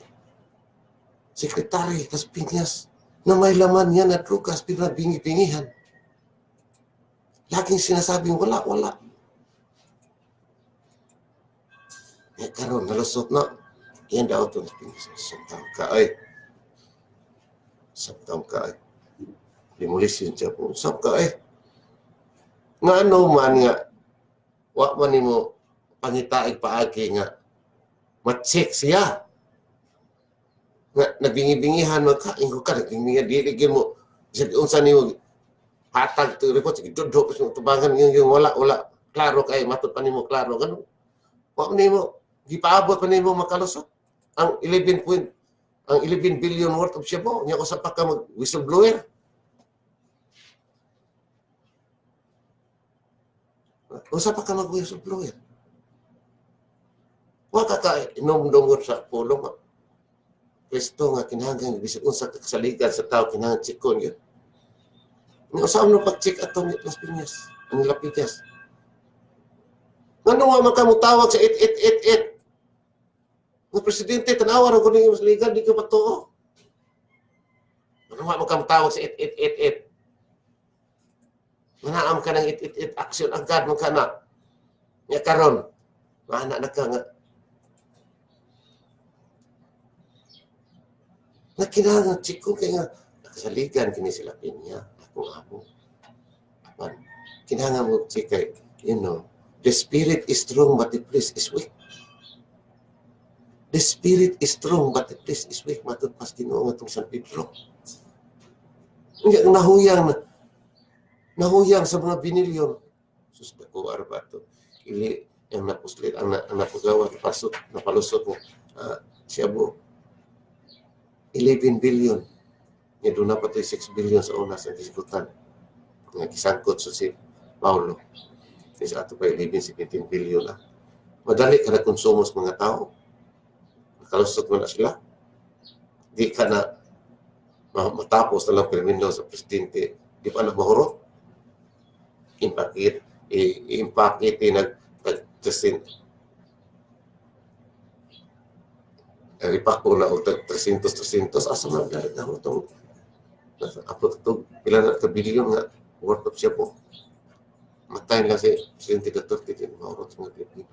Sekretary Las Piñas na may laman niya na drugas pinabingi-bingihan. Laging sinasabing wala. Eh, karon nalusot na. Yan daw itong Las Piñas. Sabtaw ka ay. Limulisin siya po. Sab ka eh. Nga ano man nga, wa man ni mo pangitaig paagi nga, ma-check siya. Nga, nagbingi-bingihan mo ka, ingo ka, nagbingi-bingihan, diligin mo, isang unsa ni mo, hatag to report, sige, dudok, tubangan yung wala, klaro kay, matod pa ni mo, klaro, ganun. Wa man ni mo, gipaabot pa ni mo makalusot. Ang 11 billion worth of siya po, niya ko sa pagka mag-whistleblower. Usa pa ka mag-whistleblower. Wa ka inom-dumot sa pulong. Kristo nga kinahanglan bisag unsa ka kasaligan sa tao kinahanglan tsikon yun. Nga usaw no pag-check atong Las Piñas, ang Lapidas. Ngano wa man ka mutawag sa 8888? Nga presidente tanawa ra ko ning mas ligan di ka patuo. Ngano wa man ka mutawag sa 8888? Manaam ka ng it action agad mo ka na. Nga karon, maana na ka nga. Nakinahanglan chiko kay nga nakasaligan kini sila pinya. Akong amo. Apan, kinahanglan mo chikay, you know, the spirit is strong but the flesh is weak. The spirit is strong but the flesh is weak. Matod pas Ginoo nga tong San Pedro. Nga nahuyang sa mga binilyon. Sus, nakuwar ba ito? Ili, ang napuslit, ang napagawa, napalusot mo, siya po, 11 billion. Nga doon na pati 6 billion sa una sa disputan. Nga kisangkot sa si Paulo. Kasi ato pa 11, 17 billion na. Madali ka na konsumo sa mga tao. Nakalusot mo na sila. Di ka na matapos na lang permino sa presidente. Di pa na mahurot. Impakit nag-tesin ripak ko na og 300 asa man dali na itong apot ito pila na ka-billion nga worth of siya po matay lang si Presidente Duterte din maurot sa mga Pilipino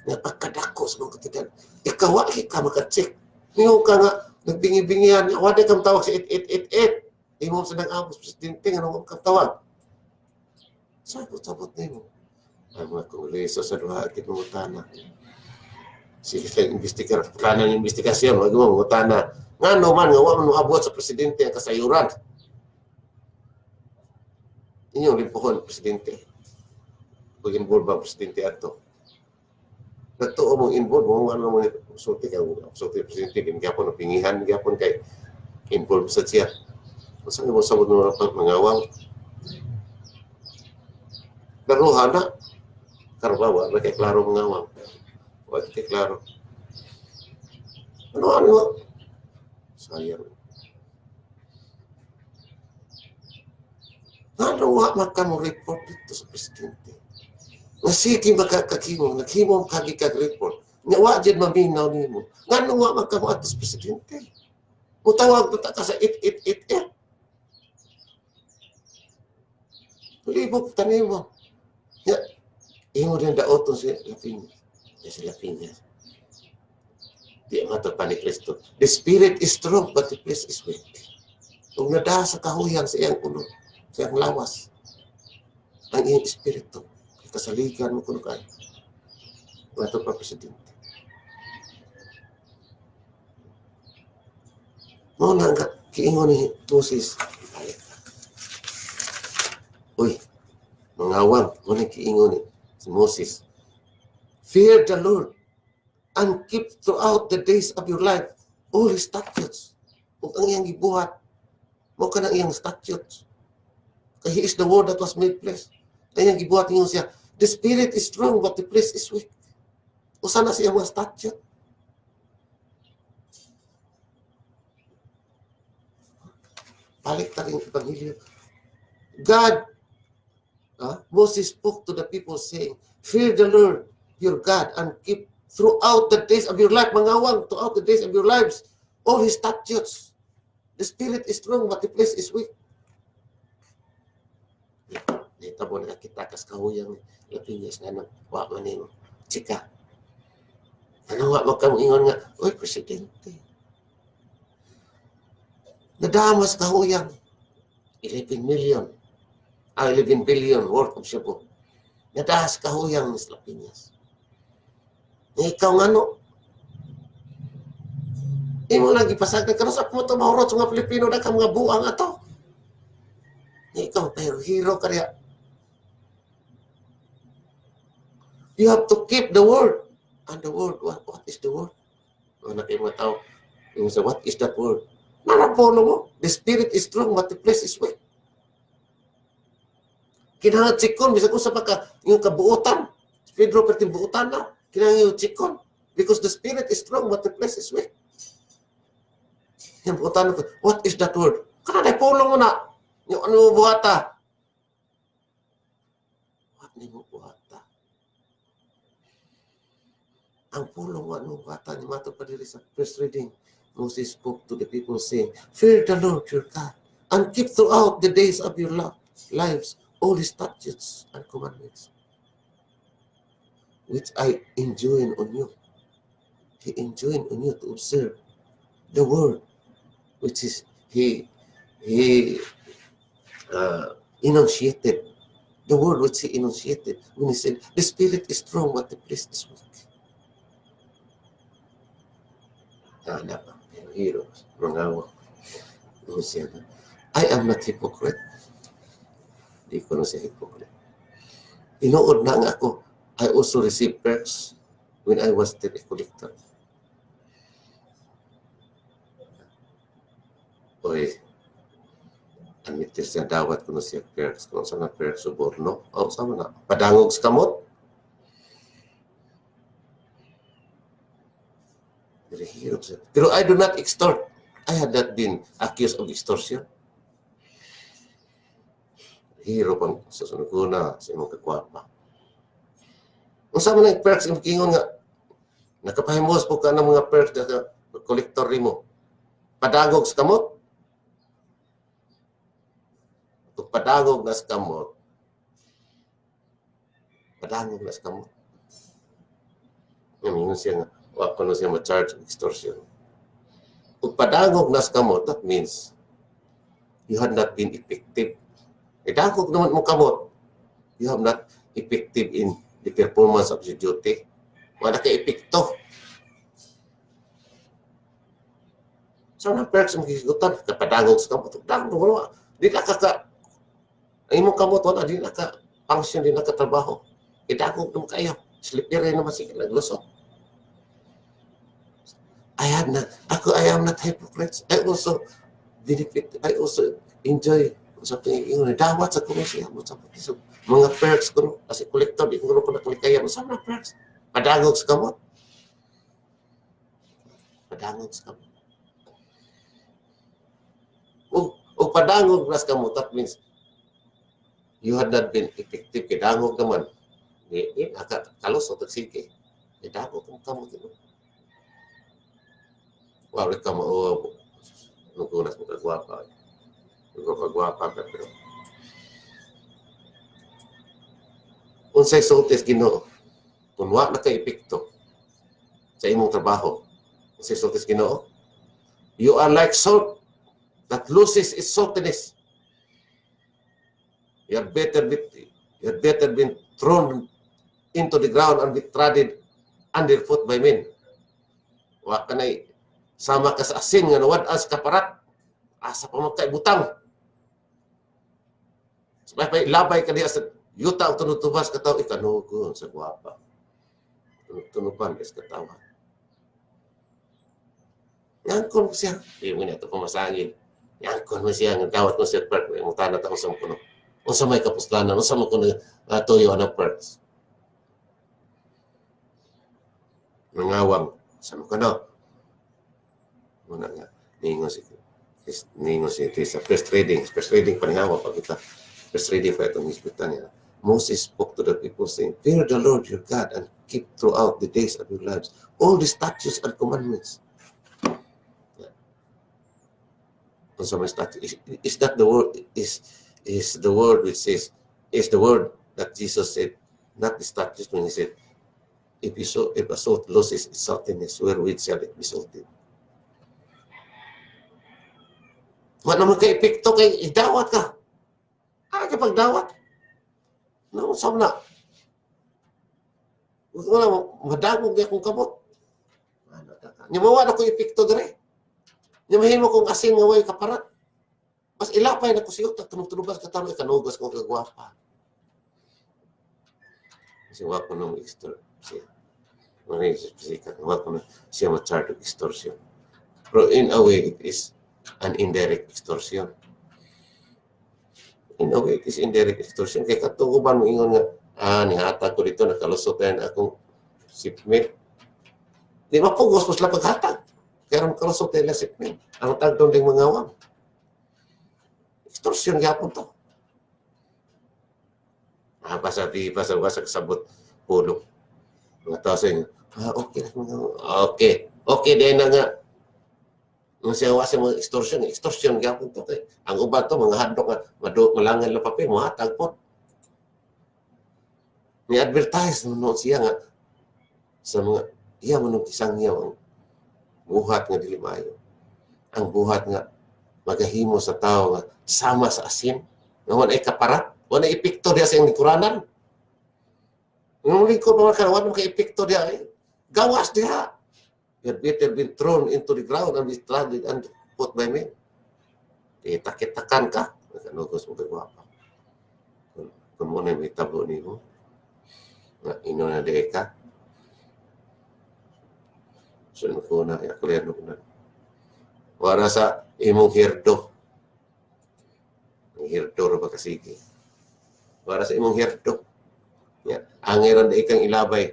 Nga pagkadako sa mga katigan. Ikaw, wala ka makacheck. Ngayon ka nga, nagbingi-bingihan, wala kang tawag sa 8888. Imo sa nag-abos, presidente, nga nung kang tawag. Sabot-sabot na mo. Ang mga kongreso sa duha, kinungutana. Sige sa investigar, plano ng investigasyon, magmungutana. Nga naman, nga wala mo abot sa presidente ang kasayuran. Inyong limpuhon, presidente. Kung involve ang presidente ato. Nagtuo mong involve mo, ano mo, sulti ka, sulti presidente, gapon ang pingihan, gapon kay involve sa siya. Masang mo sabot mo ng mangawang. Daruhan na. Karbawa, na kay klaro mangawang. Wala kay klaro. Ano? Sayang. Ano maka mo report dito sa presidente? Nga sige makakakimo, naghimong kagi kag-report. Nga wa dyan maminaw nimo. Nga wa maka mo atos presidente? Mutawag na ka sa 8888. Libog tanin mo. Nga, imo rin daoton si Lapinya. Si Lapinya. Di ang ato ni Kristo. The spirit is strong, but the flesh is weak. Kung nadaha sa kahuyang sa iyang ulo, sa iyang lawas, ang iyang espiritu, kasaligan mo kung kayo. Ito pa, presidente. Muna nga, kiingon ni Moses, uy, mangawang, muna kiingon ni Moses, fear the Lord and keep throughout the days of your life all His statutes. Kung ang iyang gibuhat, mo ka ng iyang statutes. He is the word that was made flesh. Ang iyang gibuhat niyo siya, the spirit is strong but the flesh is weak. O sana siya mga statute. Balik ta rin Ebanghelyo. God, Moses spoke to the people saying, fear the Lord your God and keep throughout the days of your life, mangawang, throughout the days of your lives, all His statutes. The spirit is strong, but the flesh is weak. Dito mo nakakita kas kahuyang Lapinyas nga nang wa man nimo. Chika. Ano wa magkamingon nga, oy, presidente. Nadamas kahuyang 11 billion worth of shabu. Nadamas kahuyang Miss Lapinyas. Ikaw nga no, imo lagi pasag na karos mo to mahurot sa mga Pilipino na ka mga buang ato. Ikaw pero hero ka rin. You have to keep the word. And the word, what is the word? Ano kayo mga tao? Yung sa what is that word? Narapolo mo. The spirit is strong, but the flesh is weak. Kinahangad sikon, bisa ko sa pagka, yung kabuutan. Pedro perting buutan na. Kinahangad yung sikon. Because the spirit is strong, but the flesh is weak. Yung buutan na, what is that word? Kananay, pulong mo na. Yung ano mo buhata? What ni mo buhata? Ang pulong wa no buhata ni mato pa diri sa first reading. Moses spoke to the people saying, fear the Lord your God and keep throughout the days of your lives all His statutes and commandments which I enjoin on you. He enjoined on you to observe the word which is He enunciated. The word which He enunciated when He said, the spirit is strong, but the flesh is weak. Hanap ang hero, mangawa. I am not hypocrite. Di ko na siya hypocrite. Inood na nga ako, I also received perks when I was still a collector. Oy, amitir siya dawat ko na siya perks. Kung saan na perks, suborno. O, sama na. Padangog sa kamot. Very hero siya. Pero I do not extort. I had not been accused of extortion. Hero pang susunod ko na sa imong kakwapa. Kung saan man ang perks, yung kingon nga, nakapahimos po ka ng mga perks na kolektor mo. Padangog sa kamot. Ito padangog na sa kamot. Padangog na sa kamot. Ngayon siya nga, wa ko siya ma-charge og extortion. Kung padangog nas kamot, that means you have not been effective. Dangog naman mo kamot, you have not effective in the performance of your duty. Wala ka epekto. So, na perks mo kisigutan, kapadangog sa kamot. Dangog mo, di na ka, ay mo kamot, wala, di na ka, function, di na ka trabaho. Dangog naman kayo. Slippery naman siya, naglusot. I am not hypocrite. I also benefit, I also enjoy something yung dawat sa kuno siya mo sa mga perks kuno kasi collector di kuno pa naklikaya mo sa mga perks. Padangog sa kamot. Padangog sa kamot. O padangog nas kamot, that means you had not been effective. Kadangog naman. Di kalos o tagsige. Kadangog ang kamot. Wala ka mo nung kunas mo kagwapa. Nung kagwapa ka pero unsay sultis Ginoo kung wa na kay epekto sa imong trabaho. Unsay sultis Ginoo? You are like salt that loses its saltiness. You had better been thrown into the ground and be trodden underfoot by men. Wa ka na sama ka sa asin nga nawad-an sa kaparat. Asa pa magkay butang. Sabay labay ka diya sa yuta ang tunutubas ka tao, ikanugon sa guwapa. Tunupan ka sa katawa. Yangkon mo siya. Hindi mo na ito pumasangin. Yangkon mo siya. Gawat mo siya perk. Yung tanat ako sa mga o sa may kapuslanan. O sa mga tuyo ng perks. Nangawang. Sa mga na. Muna nga. Ningon si Tisa. First reading panihawa pa kita. First reading pa itong isbitan niya. Moses spoke to the people saying, fear the Lord your God and keep throughout the days of your lives all the statutes and commandments. So my statute is that the word is the word which says is the word that Jesus said, not the statutes when he said, if a salt loses its saltiness, wherewith shall it be salted? Wala naman kay epekto kay idawat ka. Kapag dawat. No, saan na? Wala, madagog niya kung kamot. Nyamawa na ko epekto dire. Nyamahin mo kung asin nga way kaparat. Mas ilapay na ko siyot, tunug-tunubas ka talo, ikanugas kong kagwapa. Kasi wako nung extortion siya. Maraming spesika, wako na siya ma-charge of extortion. Pero in a way, it is an indirect extortion. In a way, it is indirect extortion. Kaya katuguban mo ingon nga, nihatag ko dito, nakalusot na akong shipment. Di mapugos mo sila paghatag. Kaya makalusot na shipment. Ang tagdong ding mga awang. Extortion yapon to. Basa kasabot pulong. Mga tao sa inyo, okay. Okay, din na nga. Nung siya wasa mga extortion yapon to. Ang uban to, mga handok nga, malangan lang papel, mahatag po. Ni-advertise noon siya nga sa mga, iya mo nung isang niya, ang buhat nga dilimayo. Ang buhat nga, magahimo sa tao nga, sama sa asin. Nga wala ay kaparat, wala ay epekto diya sa iyong likuranan. Nung likod naman ka, wala ay epekto diya, gawas diya. You had better been thrown into the ground and be trodden and put by men. Takit-takan ka. Nakanugos mo kagwapa. Kung mo na may tabo ni mo, na ino na de ka. So, ko na, yakulian mo na. Wala sa imong hirdo. Ang hirdo ba kasigi? Wala sa imong hirdo. Angiran na ikang ilabay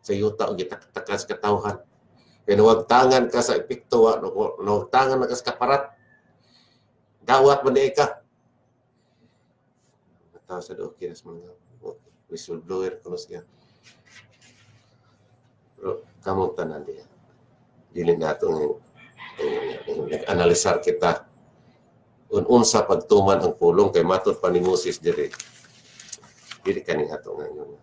sa yuta o gitaktakas katawhan. Kaya nawagtangan ka sa epekto, nawagtangan na ka sa kaparat. Dawat mo na ika. Natawa sa doon, kinas mga whistleblower ko siya. Pero kamong tanan diya. Dili nato nag-analisar kita. Unsa pagtuman ang pulong kay matod pa ni Moses dire. Dili kaning ato ngayon.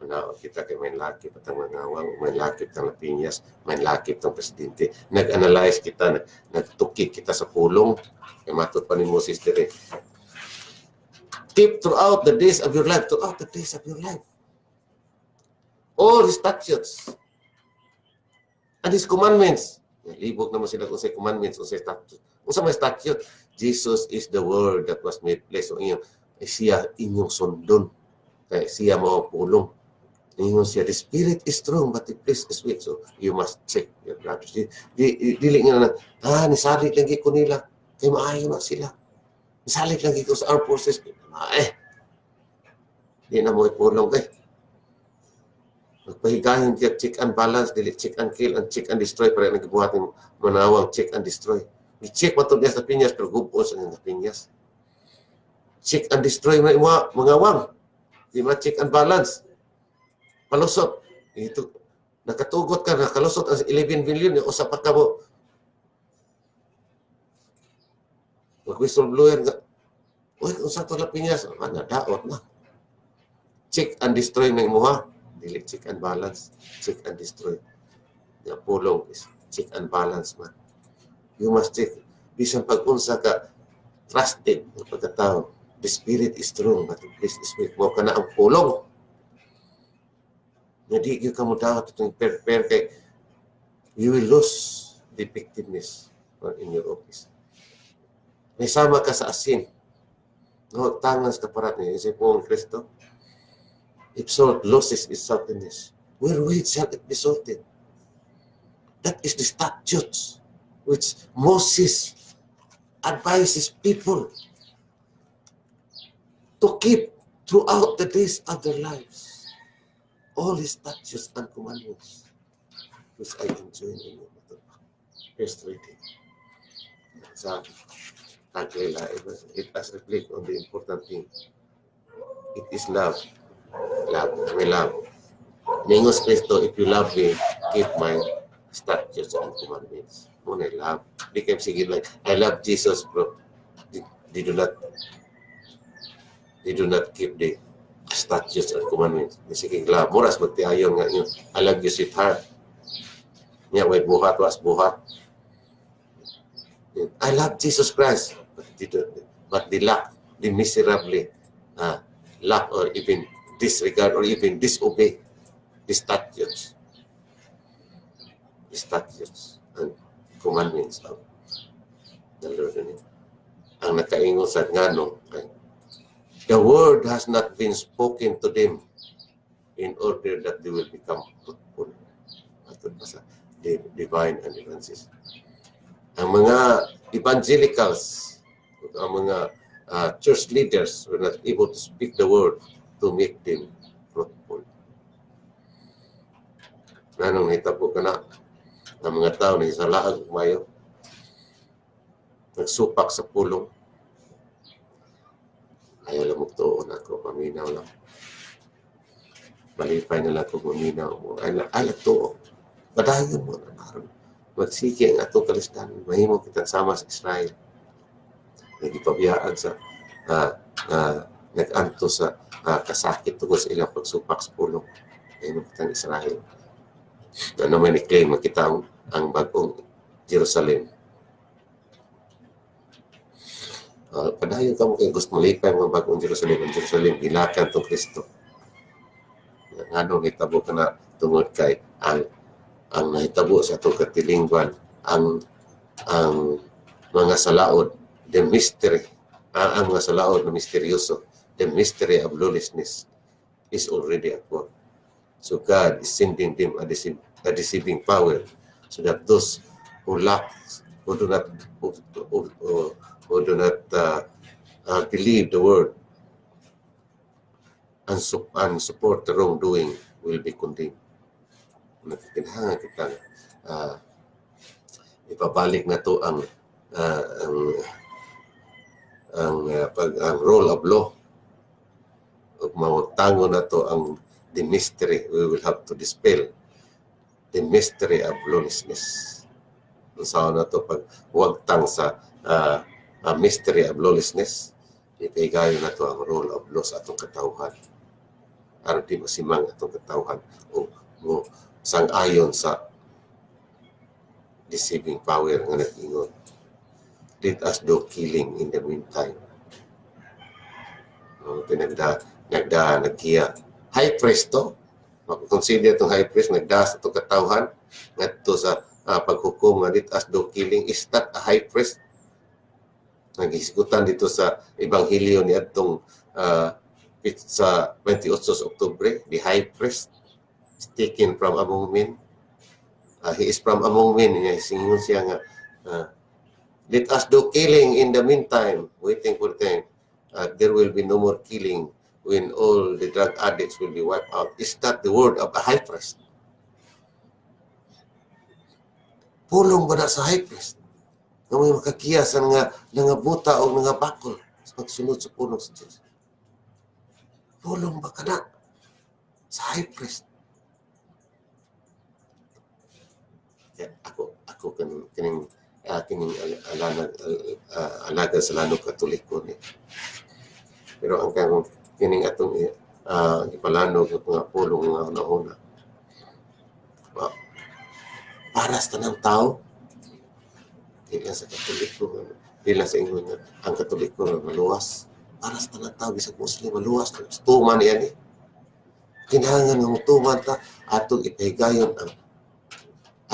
Manaot kita kay may lakip at ang mangawang, may lakip ng Lapiñas, may lakip ng presidente. Nag-analyze kita, nagtukik kita sa pulong. Kaya matut pa ni Moses dire. Keep throughout the days of your life, throughout the days of your life. All His statutes and His commandments. Libog naman sila kung sa commandments o sa statute. Kung sa may statute, Jesus is the Word that was made flesh. So, siya inyong sundon. Kaya siya mga pulong. Ingon siya, the spirit is strong, but the flesh is weak. So, you must check your brothers. Dili nga na, nisalit lang ko nila. Kaya maayo na sila. Nisalit lang ko sa armed forces. Di na mo ipulong kay. Magpahigayon kaya check and balance, dili check and kill, and check and destroy. Para nagbuhat ng manawang check and destroy. I-check matod niya sa Piñas, pero gubon sa nga Piñas. Check and destroy mga wang. Di ma check and balance. Palusot. Ito, nakatugot ka, nakalusot ang 11 billion, o sa pa ka mo. Mag-whistleblower nga. Uy, kung sa ito Lapiñas, daot na. Check and destroy may muha. Dili check and balance. Check and destroy. Yung pulong is check and balance man. You must check. Bisan pag-unsa ka, trusted ng pagkatao. The spirit is strong, but the flesh is weak. Mo ka na ang pulong. Hindi yung kamudawat itong prepare kay you will lose the effectiveness in your office. May sama ka sa asin. No, tangas ka parat niya. Isip po ang Kristo. If salt loses its saltiness, wherewith shall it be salted? That is the statutes which Moses advises people to keep throughout the days of their lives. All His statutes and commandments, which I enjoin in you. Verse 13. Sa Taglila, it has reflect on the important thing. It is love. Love. May love. Ningos Kristo, if you love me, keep my statutes and commandments. Muna love. Di kayo sige like, I love Jesus, bro. They do not keep the statutes and commandments. Sige, love. Moras magtiayon nga yun. I love you, sweetheart. Nga, way buhat, was buhat. I love Jesus Christ. But they lack, they miserably lack or even disregard or even disobey the statutes and commandments of the Lord. Ang nakaingon sa ngano, the word has not been spoken to them in order that they will become fruitful. Ato pa sa divine utterances. Ang mga evangelicals, ang mga church leaders were not able to speak the word to make them fruitful. Nanong hitabo ka na ng mga tao na isalaag mayo, nagsupak sa pulong. Ayaw lang magtuon ako, paminaw lang. Malipay na lang kung maminaw mo. Ay tuon. Badayon mo na naroon. Magsiki ang atong kalistan. Mahimo kitang sama sa Israel. Nagipabiyaan sa nag-anto sa kasakit tungkol sa ilang pagsupak sa pulong. Mahimo kitang Israel. Na naman i-claim makita ang bagong Jerusalem. Padayon ka mo kay gusto malipay mga bagong Jerusalem. Ang Jerusalem, ilakan itong Kristo. Nga nung hitabo ka na tungod kay ang nahitabo sa itong katilingban, ang mga salaod, the mystery, ang mga salaod na misteryoso, the mystery of lawlessness is already at work. So God is sending them a deceiving power so that those who lack, who do not believe the word and support the wrongdoing will be condemned. Kinahanglan kita ipabalik na to ang role of law. Ug mawagtango na to ang the mystery. We will have to dispel the mystery of lawlessness. Usaw na to pag wagtang sa mystery of lawlessness, ipigayo na to ang role of law sa atong katawhan. aron di masimang atong katawhan o mo sang-ayon sa deceiving power nga nag-ingon. Let us do killing in the meantime. Nagkiya. High priest to. Consider itong high priest, nagda sa itong katawhan, ngadto sa paghukom nga let us do killing. Is that a high priest? Naghisgutan dito sa Ebanghelyo ni atong sa 28 Oktubre, the high priest is taken from among men. He is from among men. Singon siya nga, let us do killing in the meantime, waiting for them. There will be no more killing when all the drug addicts will be wiped out. Is that the word of a high priest? Pulong ba na sa high priest? Nga may makakiyasan nga nangabuta o nangabakol sa pagsunod sa pulong sa Diyos. Pulong ba ka na sa high priest? Kaya ako kining alagad sa lanong Katoliko ni. Pero ang kining atong ipalanog ng mga pulong nga una-una. Para sa tanang tao, hindi lang sa Katoliko, hindi lang sa ingon nga ang Katoliko maluwas. Para sa tanang tao, bisag Muslim, maluwas. Tuman yan eh. Kinahanglan ng tuman ta, atong ipahigayon ang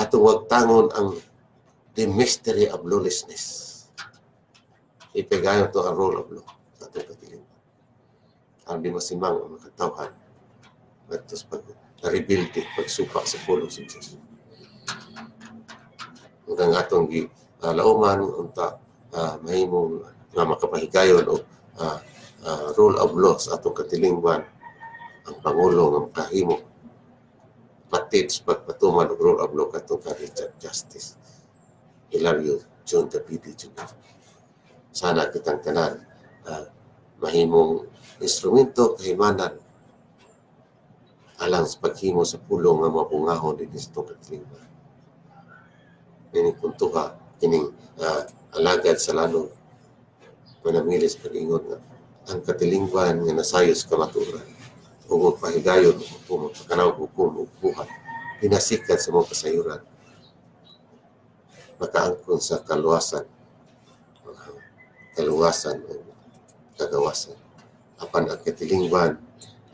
atong wagtangon ang the mystery of lawlessness. Ipahigayon to ang rule of law sa atong katilingan. Ang di masimang ang makatawhan at pag-rebuild, pagsupak sa pulong sa Diyos. Hanggang atong lauman, unta mahimong nga makapahigayon o rule of law sa atong katilingban, ang Pangulo nga makahimo patid sa pagpatuman ng rule of law katong ka-Richard Justice Hilario John Davide Jr. Sana kitang tanan mahimong instrumento kahimanan alang sa paghimo sa pulong nga mapungahon din sa itong katilingban. Kining puntuha, kining alagad sa lanong manamilis pag-ingon nga ang katilingban nga nasayos kamaturan o magpahigayon o magpakanaw hukom o buhat pinasikat sa mga kasayuran makaangkon sa kaluwasan o kagawasan. Apan ang katilingban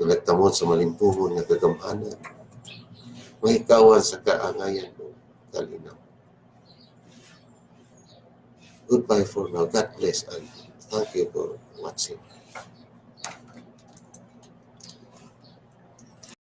na nagtamod sa malimpuhon nga kagamhanan, mahikawan sa kaangayan o kalinaw. Goodbye for now. God bless and thank you for watching.